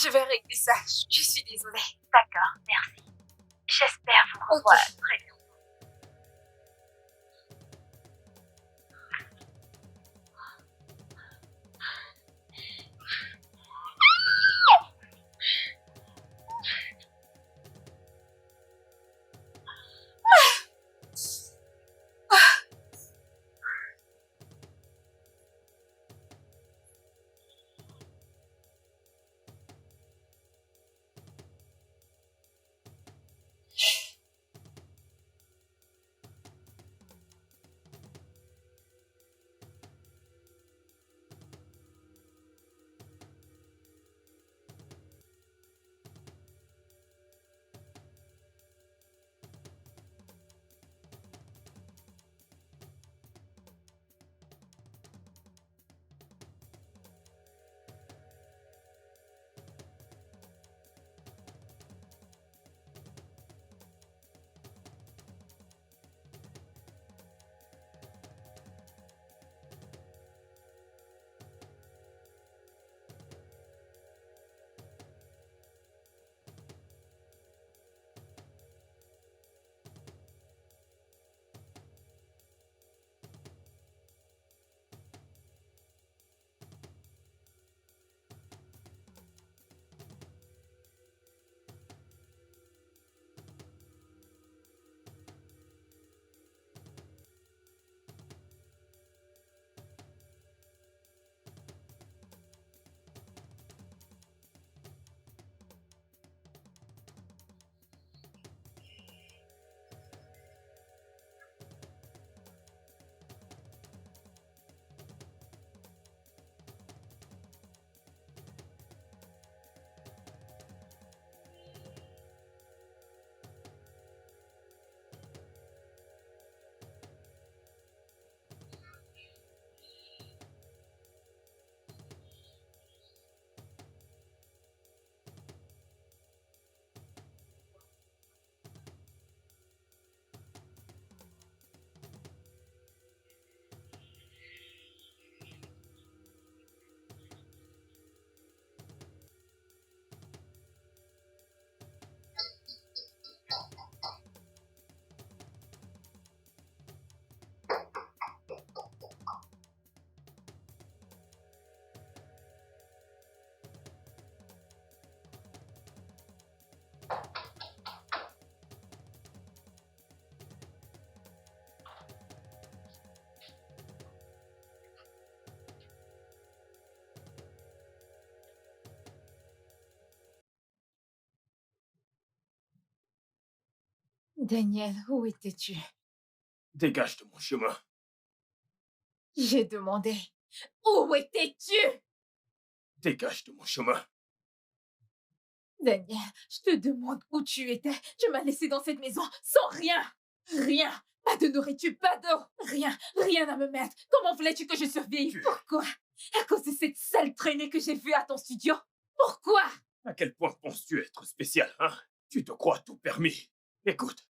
vais régler ça. Je suis désolée. D'accord, merci. J'espère vous revoir très bientôt. Daniel, où étais-tu? Dégage de mon chemin. J'ai demandé. Où étais-tu? Dégage de mon chemin. Daniel, je te demande où tu étais. Tu m'as laissé dans cette maison sans rien. Rien. Pas de nourriture, pas d'eau. Rien. Rien à me mettre. Comment voulais-tu que je survive? Pourquoi? À cause de cette sale traînée que j'ai vue à ton studio? Pourquoi? À quel point penses-tu être spécial, hein? Tu te crois tout permis. Écoute,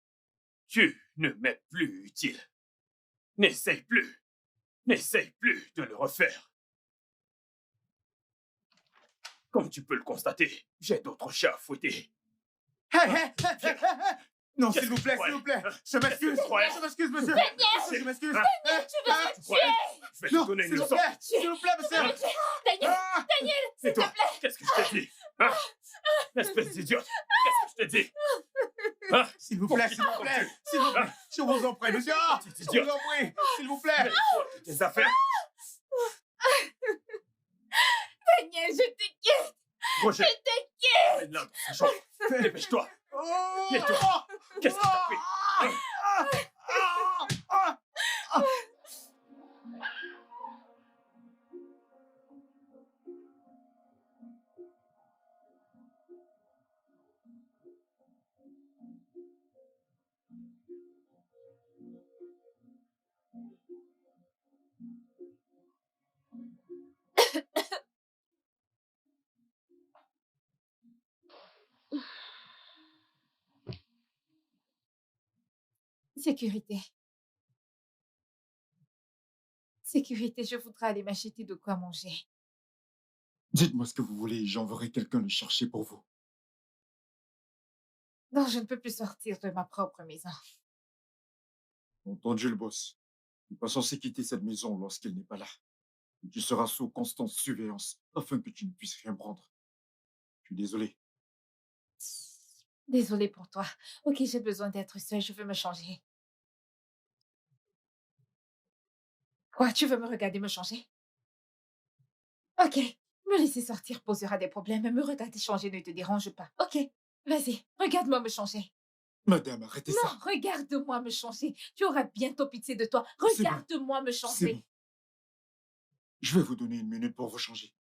tu ne m'es plus utile. N'essaye plus. N'essaye plus de le refaire. Comme tu peux le constater, j'ai d'autres chats à fouetter. Non, Qu'est-ce s'il vous que plaît, tu s'il vous plaît. croyais, Je m'excuse. Qu'est-ce que tu croyais Je m'excuse, monsieur. Daniel, Monsieur, je m'excuse. Tu croyais? Je vais te Non, donner s'il une vous leçon. plaît. S'il vous plaît, monsieur. Daniel, Ah C'est toi. Qu'est-ce que je t'ai dit? Hein? Espèce d'idiote. Qu'est-ce que je t'ai dit? Hein? S'il vous plaît, s'il vous plaît. S'il vous plaît. Je vous en prie, monsieur. Petit Je idiot. vous en prie. S'il vous plaît. Mets-toi de tes affaires. Daniel, je te quitte. Roger, emmène-la dans sa chambre. Dépêche-toi. Oh Mets-toi. Qu'est-ce que t'as fait? Sécurité. Sécurité, je voudrais aller m'acheter de quoi manger. Dites-moi ce que vous voulez et j'enverrai quelqu'un le chercher pour vous. Non, je ne peux plus sortir de ma propre maison. Entendu, le boss. Tu n'es pas censé quitter cette maison lorsqu'il n'est pas là. Tu seras sous constante surveillance afin que tu ne puisses rien prendre. Je suis désolé. Désolée pour toi. Ok, j'ai besoin d'être seule, je veux me changer. Quoi, tu veux me regarder me changer? Ok, me laisser sortir posera des problèmes. Me regarder changer ne te dérange pas. Ok, vas-y, regarde-moi me changer. Madame, arrêtez Non, ça. regarde-moi me changer. Tu auras bientôt pitié de toi. C'est bon. Regarde-moi me C'est changer. bon. Je vais vous donner 1 minute pour vous changer.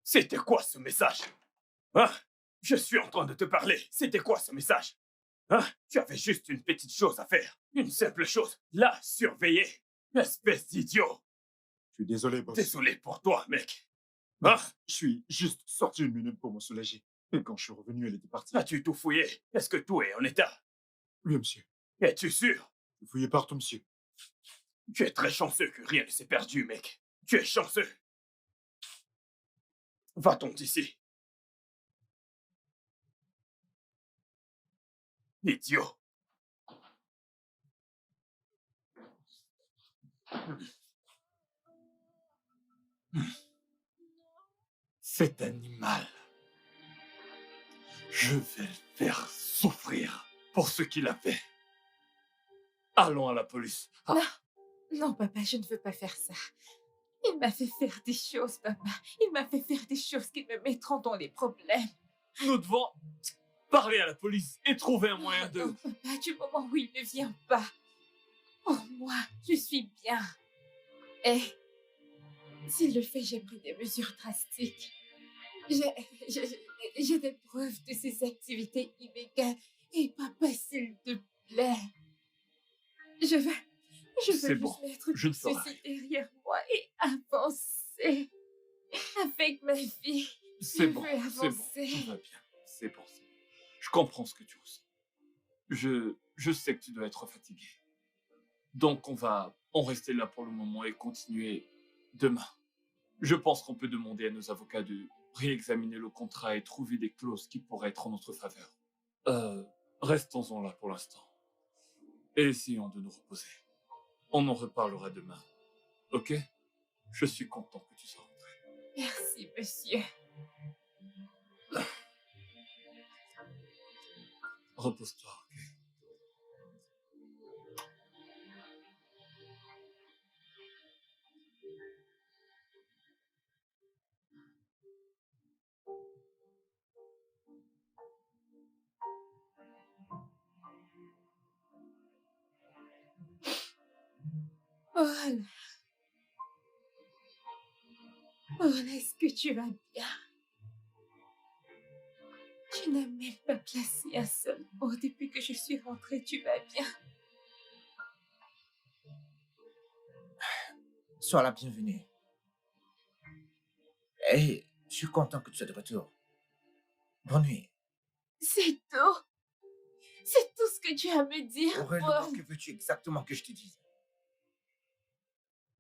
C'était quoi ce message? Hein? Je suis en train de te parler. C'était quoi ce message? Hein? Tu avais juste une petite chose à faire. Une simple chose. La surveiller. Espèce d'idiot. Je suis désolé, boss. Désolé pour toi, mec. Hein? Je suis juste sorti 1 minute pour me soulager. Et quand je suis revenu, elle était partie. As-tu tout fouillé? Est-ce que tout est en état? Oui, monsieur. Es-tu sûr? Vous fouillez partout, monsieur. Tu es très chanceux que rien ne s'est perdu, mec. Tu es chanceux. Va-t'en d'ici. Idiot. Cet animal, je vais le faire souffrir pour ce qu'il a fait. Allons à la police. Ah, Non, papa, je ne veux pas faire ça. Il m'a fait faire des choses, papa. Il m'a fait faire des choses qui me mettront dans les problèmes. nous devons... Parlez à la police et trouvez un moyen Non, de... papa, du moment où il ne vient pas. Pour moi, je suis bien. Et s'il le fait, j'ai pris des mesures drastiques. J'ai des preuves de ses activités illégales. Et papa, s'il te plaît, je veux C'est bon, juste mettre je tout ne ferai ceci derrière moi et avancer avec ma vie. C'est Je bon, veux c'est bon, avancer. tout va bien. C'est bon, c'est bon. Je comprends ce que tu ressens. Je sais que tu dois être fatigué. Donc on va en rester là pour le moment et continuer demain. Je pense qu'on peut demander à nos avocats de réexaminer le contrat et trouver des clauses qui pourraient être en notre faveur. Restons-en là pour l'instant. Et essayons de nous reposer. On en reparlera demain. Ok? Je suis content que tu sois rentré. Merci, monsieur. Repose-toi, ok? Paul, Paul, est-ce que tu vas bien? Tu n'as même pas placé un seul mot depuis que je suis rentrée. Tu vas bien? Sois la bienvenue. Et je suis content que tu sois de retour. Bonne nuit. C'est tout? C'est tout ce que tu as à me dire, Aurélie, Paul? que veux-tu exactement que je te dise?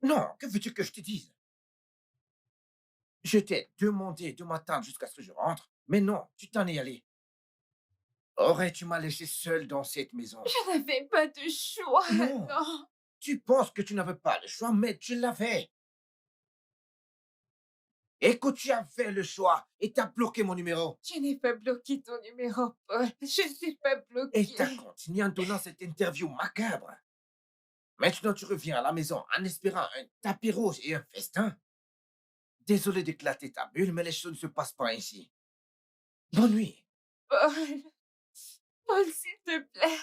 Non, que veux-tu que je te dise? Je t'ai demandé de m'attendre jusqu'à ce que je rentre, mais non, tu t'en es allé. Tu m'as laissé seul dans cette maison. Je n'avais pas de choix, Non. non. Tu penses que tu n'avais pas le choix, mais tu l'avais. Et que tu as fait le choix et t'as bloqué mon numéro. Je n'ai pas bloqué ton numéro, Paul. Je ne t'ai pas bloqué. Et t'as continué en donnant cette interview macabre. Maintenant, tu reviens à la maison en espérant un tapis rouge et un festin. Désolé d'éclater ta bulle, mais les choses ne se passent pas ainsi. Bonne nuit. Paul. Paul, s'il te plaît.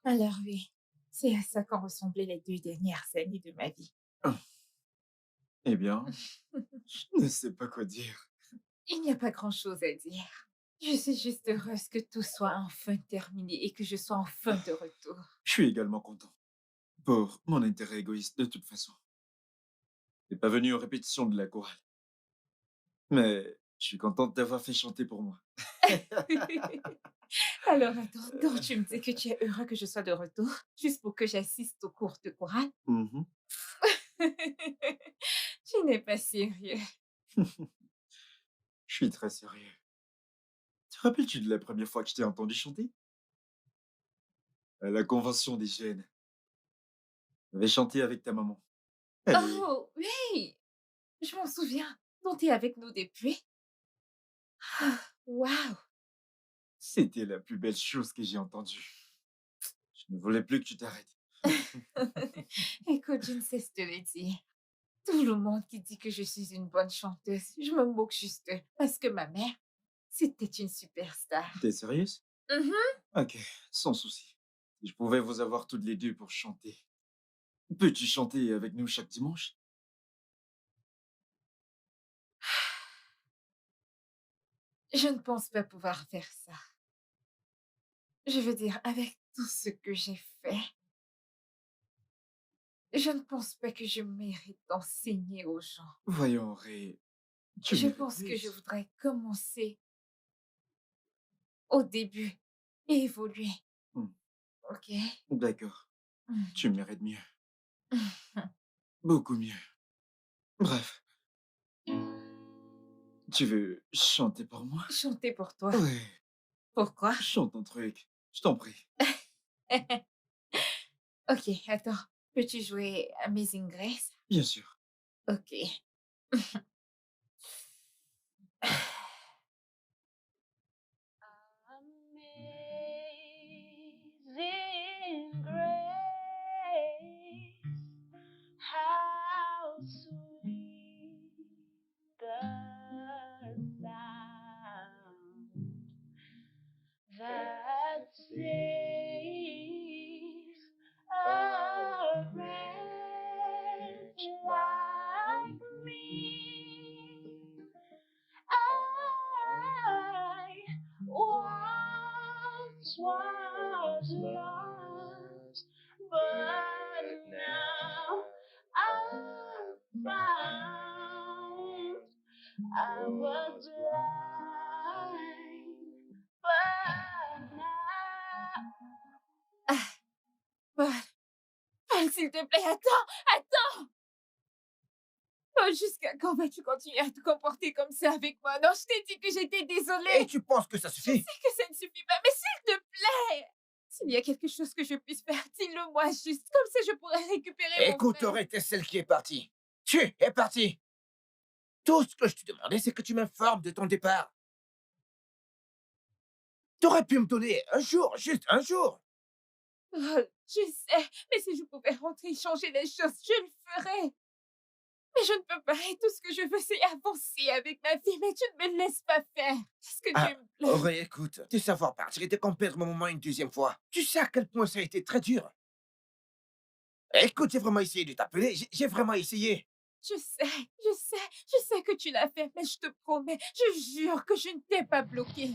Alors oui, c'est à ça qu'ont ressemblé les 2 dernières années de ma vie. Eh bien, je ne sais pas quoi dire. Il n'y a pas grand-chose à dire. Je suis juste heureuse que tout soit enfin terminé et que je sois enfin de retour. Je suis également content. Pour mon intérêt égoïste, de toute façon. Je n'ai pas venu aux répétitions de la chorale. Mais je suis contente d'avoir fait chanter pour moi. Alors attends, donc tu me dis que tu es heureux que je sois de retour, juste pour que j'assiste aux cours de chorale? Mhm. Tu n'es pas sérieux. Je suis très sérieux. Te rappelles-tu de la première fois que je t'ai entendu chanter? À la convention des jeunes. J'avais chanté avec ta maman. Elle est... Oh, oui, je m'en souviens. Donc t'es avec nous depuis? Ah, waouh! C'était la plus belle chose que j'ai entendue. Je ne voulais plus que tu t'arrêtes. Écoute, je ne cesse de le dire. Tout le monde qui dit que je suis une bonne chanteuse, je me moque juste d'eux, parce que ma mère, c'était une superstar. T'es sérieuse? Mhm. Ok, sans souci. Si je pouvais vous avoir toutes les deux pour chanter. Peux-tu chanter avec nous chaque dimanche? Je ne pense pas pouvoir faire ça. Je veux dire, avec tout ce que j'ai fait, je ne pense pas que je mérite d'enseigner aux gens. Voyons, Ray. Tu Je mérites pense que je plus. voudrais commencer au début et évoluer. Hmm. Ok? D'accord. Mm. Tu mérites mieux. Beaucoup mieux. Bref. Tu veux chanter pour moi? Chanter pour toi. Ouais. Pourquoi? Chante ton truc. Je t'en prie. Ok, attends. Peux-tu jouer Amazing Grace? Bien sûr. Ok. was lost, but now I'm found. I was blind, but now. Paul, Paul, s'il te plaît, attends! Paul, jusqu'à quand vas-tu continuer à te comporter comme ça avec moi? Non, je t'ai dit que j'étais Et désolée. tu penses que ça Je suffit? sais que ça ne suffit pas, mais s'il te plaît! S'il y a quelque chose que je puisse faire, dis-le moi juste. Comme ça, je pourrais récupérer mon Écoute, frère. Auré, t'es celle qui est partie. Tu es partie. Tout ce que je te demandais, c'est que tu m'informes de ton départ. T'aurais pu me donner un jour, juste un jour. Oh, je sais, mais si je pouvais rentrer et changer les choses, je le ferais. Mais je ne peux pas, et tout ce que je veux, c'est avancer avec ma vie, mais tu ne me laisses pas faire. Est-ce que Ah, tu me plais? Auré, écoute, te savoir partir et te perdre mon moment une deuxième fois. Tu sais à quel point ça a été très dur. Écoute, j'ai vraiment essayé de t'appeler, j'ai vraiment essayé. Je sais que tu l'as fait, mais je te promets, je jure que je ne t'ai pas bloqué.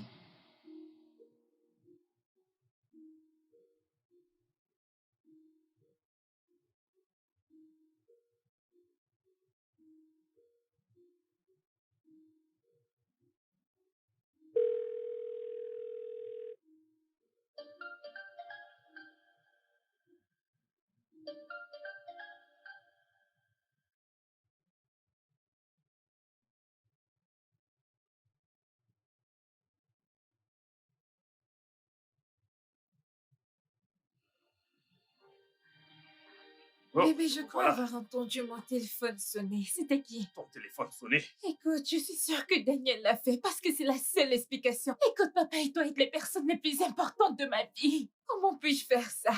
Oh, Bébé, je crois voilà, avoir entendu mon téléphone sonner. C'était qui? ton téléphone sonnait. Écoute, je suis sûre que Daniel l'a fait parce que c'est la seule explication. Écoute, papa et toi êtes les personnes les plus importantes de ma vie. Comment puis-je faire ça?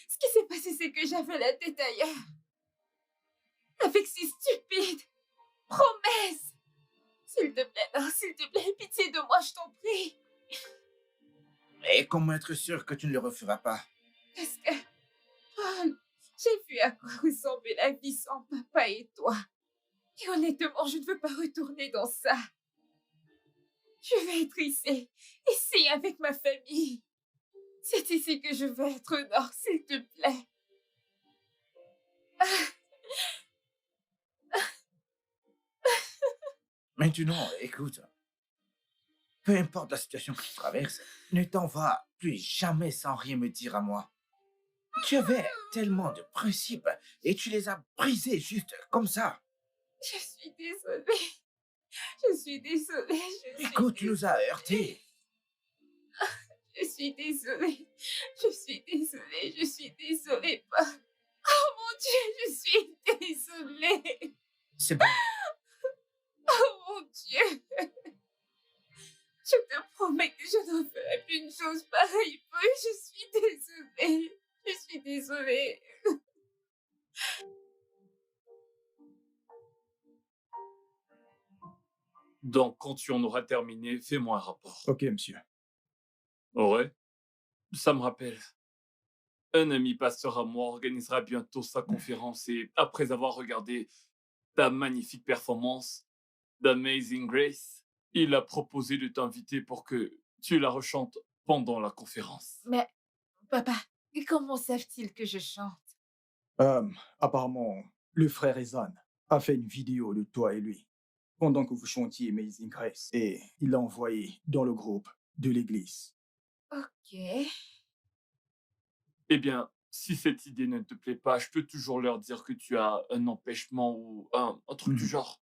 Ce qui s'est passé, c'est que j'avais la tête ailleurs. Avec ces stupides promesses. S'il te plaît, non, s'il te plaît, pitié de moi, je t'en prie. Et comment être sûr que tu ne le referas pas? Parce que, Paul, j'ai vu à quoi ressemblait la vie sans papa et toi. Et honnêtement, je ne veux pas retourner dans ça. Je veux être ici avec ma famille. C'est ici que je veux être au nord, s'il te plaît. Maintenant, écoute, peu importe la situation que tu traverses, ne t'en va plus jamais sans rien me dire à moi. Tu avais tellement de principes et tu les as brisés juste comme ça. Je suis désolée. Je suis désolée. Écoute, tu nous as heurtés. Je suis désolée. Je suis désolée. Je suis désolée, Paul. Oh mon Dieu, je suis désolée. C'est bon. Oh mon Dieu. Je te promets que je ne ferai plus une chose pareille, Paul. Je suis désolée. Je suis désolée. Donc, quand tu en auras terminé, fais-moi un rapport. Ok, monsieur. Ouais, ça me rappelle. Un ami pasteur à moi organisera bientôt sa conférence et après avoir regardé ta magnifique performance d'Amazing Grace, il a proposé de t'inviter pour que tu la rechantes pendant la conférence. Mais, papa, comment savent-ils que je chante? Apparemment, le frère Ezan a fait une vidéo de toi et lui pendant que vous chantiez Amazing Grace et il l'a envoyé dans le groupe de l'église. Ok. Eh bien, si cette idée ne te plaît pas, je peux toujours leur dire que tu as un empêchement ou un truc du genre.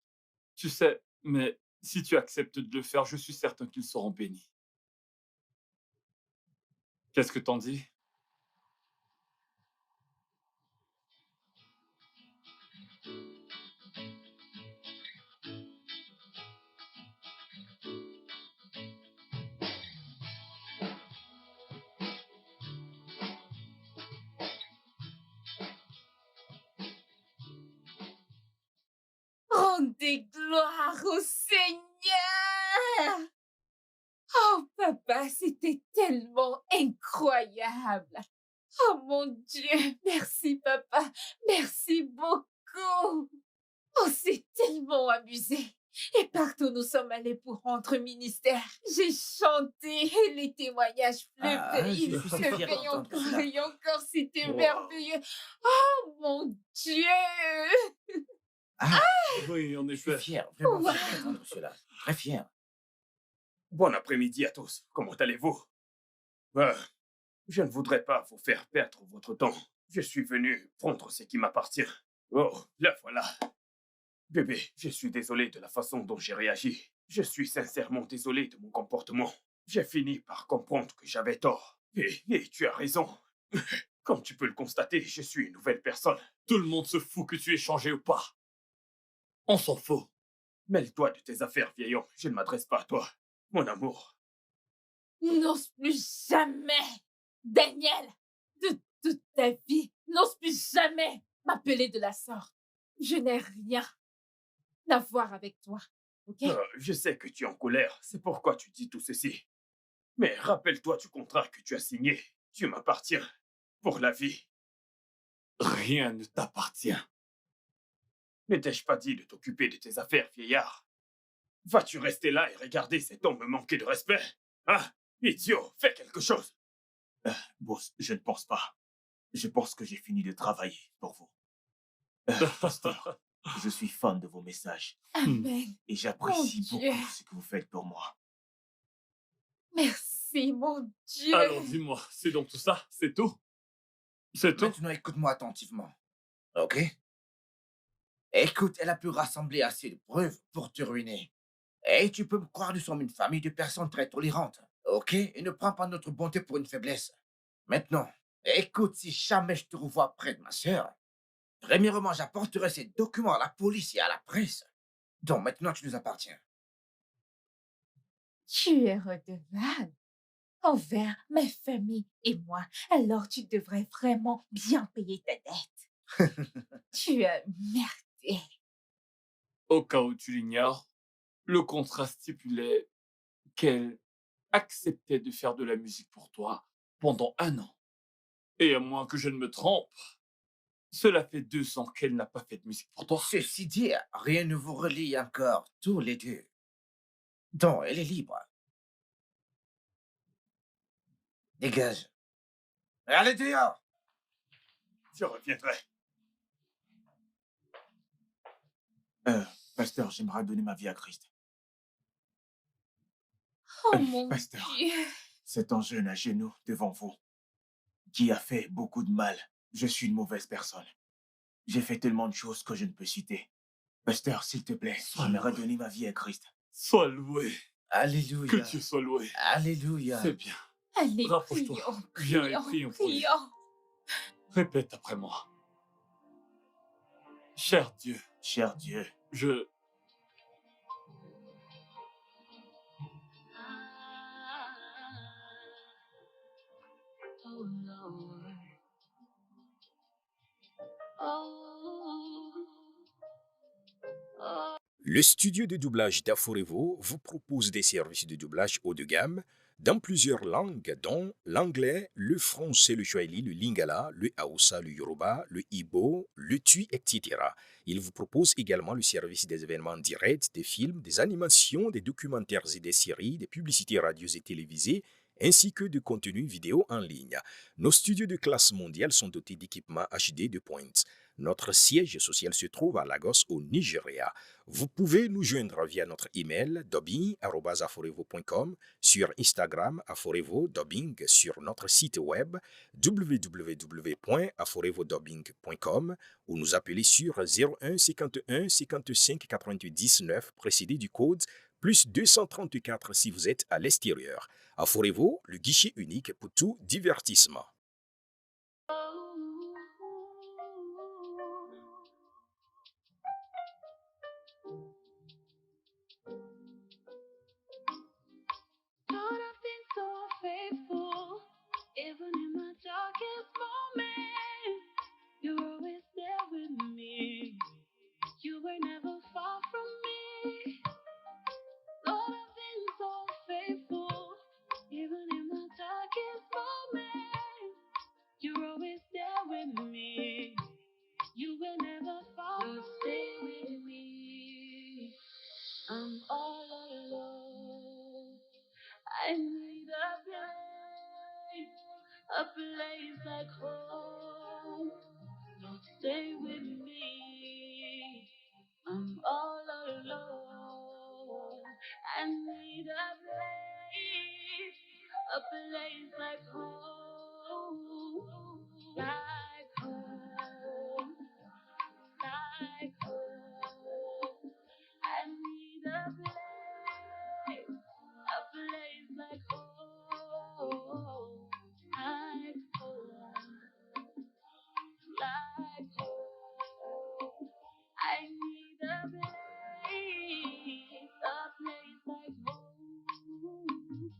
Tu sais, mais si tu acceptes de le faire, je suis certain qu'ils seront bénis. Qu'est-ce que t'en dis? Rendez gloire au Seigneur! Oh, papa, c'était tellement incroyable! Oh mon Dieu, merci, papa, merci beaucoup! On s'est tellement amusé! Et partout où nous sommes allés pour rendre ministère, j'ai chanté et les témoignages Je suis pleuvaient, si fier pleuvaient d'entendre encore cela. et encore. C'était Wow. merveilleux. Oh mon Dieu! Ah, Oui, en je suis effet. fier, vraiment Wow. fier d'entendre cela. Très fier. Bon après-midi à tous. Comment allez-vous? Je ne voudrais pas vous faire perdre votre temps. Je suis venu prendre ce qui m'appartient. Oh, la voilà. Bébé, je suis désolé de la façon dont j'ai réagi. Je suis sincèrement désolé de mon comportement. J'ai fini par comprendre que j'avais tort. Et tu as raison. Comme tu peux le constater, je suis une nouvelle personne. Tout le monde se fout que tu aies changé ou pas. On s'en fout. Mêle-toi de tes affaires, vieil homme. Je ne m'adresse pas à toi. Mon amour. N'ose plus jamais, Daniel, de toute ta vie, n'ose plus jamais m'appeler de la sorte. Je n'ai rien à voir avec toi, ok? Je sais que tu es en colère. C'est pourquoi tu dis tout ceci. Mais rappelle-toi du contrat que tu as signé. Tu m'appartiens. Pour la vie. Rien ne t'appartient. Ne t'ai-je pas dit de t'occuper de tes affaires, vieillard? Vas-tu rester là et regarder cet homme me manquer de respect? Hein? Idiot, fais quelque chose. Boss, je ne pense pas. Je pense que j'ai fini de travailler pour vous. Pasteur, je suis fan de vos messages Amen. et j'apprécie Mon Dieu. beaucoup ce que vous faites pour moi. Merci, mon Dieu. Alors dis-moi, c'est donc tout ça? C'est tout? C'est tout? Maintenant, écoute-moi attentivement. Ok? Écoute, elle a pu rassembler assez de preuves pour te ruiner. Et tu peux me croire, nous sommes une famille de personnes très tolérantes. Ok? Et ne prends pas notre bonté pour une faiblesse. Maintenant, écoute, si jamais je te revois près de ma sœur, premièrement, j'apporterai ces documents à la police et à la presse. Donc maintenant, tu nous appartiens. Tu es redevable envers ma famille et moi. Alors tu devrais vraiment bien payer ta dette. Tu as merdé. Au cas où tu l'ignores, le contrat stipulait qu'elle acceptait de faire de la musique pour toi pendant 1 an. Et à moins que je ne me trompe, cela fait 2 ans qu'elle n'a pas fait de musique pour toi. Ceci dit, rien ne vous relie encore, tous les deux. Donc, elle est libre. Dégage. Allez dehors! Je reviendrai. Pasteur, j'aimerais donner ma vie à Christ. Oh mon Pasteur. Dieu. C'est un jeune à genoux devant vous qui a fait beaucoup de mal. Je suis une mauvaise personne. J'ai fait tellement de choses que je ne peux citer. Pasteur, s'il te plaît, j'aimerais donner ma vie à Christ. Sois loué. Alléluia. Que Dieu soit loué. Alléluia. C'est bien. Allez, Rapproche-toi. prions, Viens et prions, prions pour lui. prions. Répète après moi. Cher Dieu, Cher Dieu, je... Oh Lord. Oh. Oh. Le studio de doublage d'Aforevo vous propose des services de doublage haut de gamme dans plusieurs langues, dont l'anglais, le français, le swahili, le lingala, le hausa, le yoruba, le igbo, le tui, etc. Il vous propose également le service des événements directs, des films, des animations, des documentaires et des séries, des publicités radio et télévisées, ainsi que de contenus vidéo en ligne. Nos studios de classe mondiale sont dotés d'équipements HD de pointe. Notre siège social se trouve à Lagos, au Nigeria. Vous pouvez nous joindre via notre email dubbing@aforevo.com, sur Instagram Aforevo Dubbing, sur notre site web www.aforevodubbing.com ou nous appeler sur 01 51 55 90 9 précédé du code plus 234 si vous êtes à l'extérieur. Aforevo, le guichet unique pour tout divertissement. Lord, I've been so faithful, even in my darkest moments. You're always there with me. You were never far from me. Lord, I've been so faithful, even in my darkest moments. You're always there with me. You will never far from me. Stay with me. a place like home. Lord, stay with me. I'm all alone. I need a place like home, like home, like home. I need a place like home, like home, like home. I need a place like home.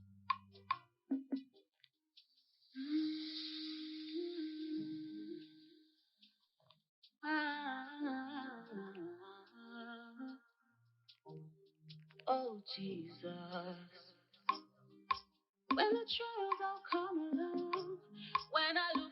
Oh Jesus, when the trials all come along, when I look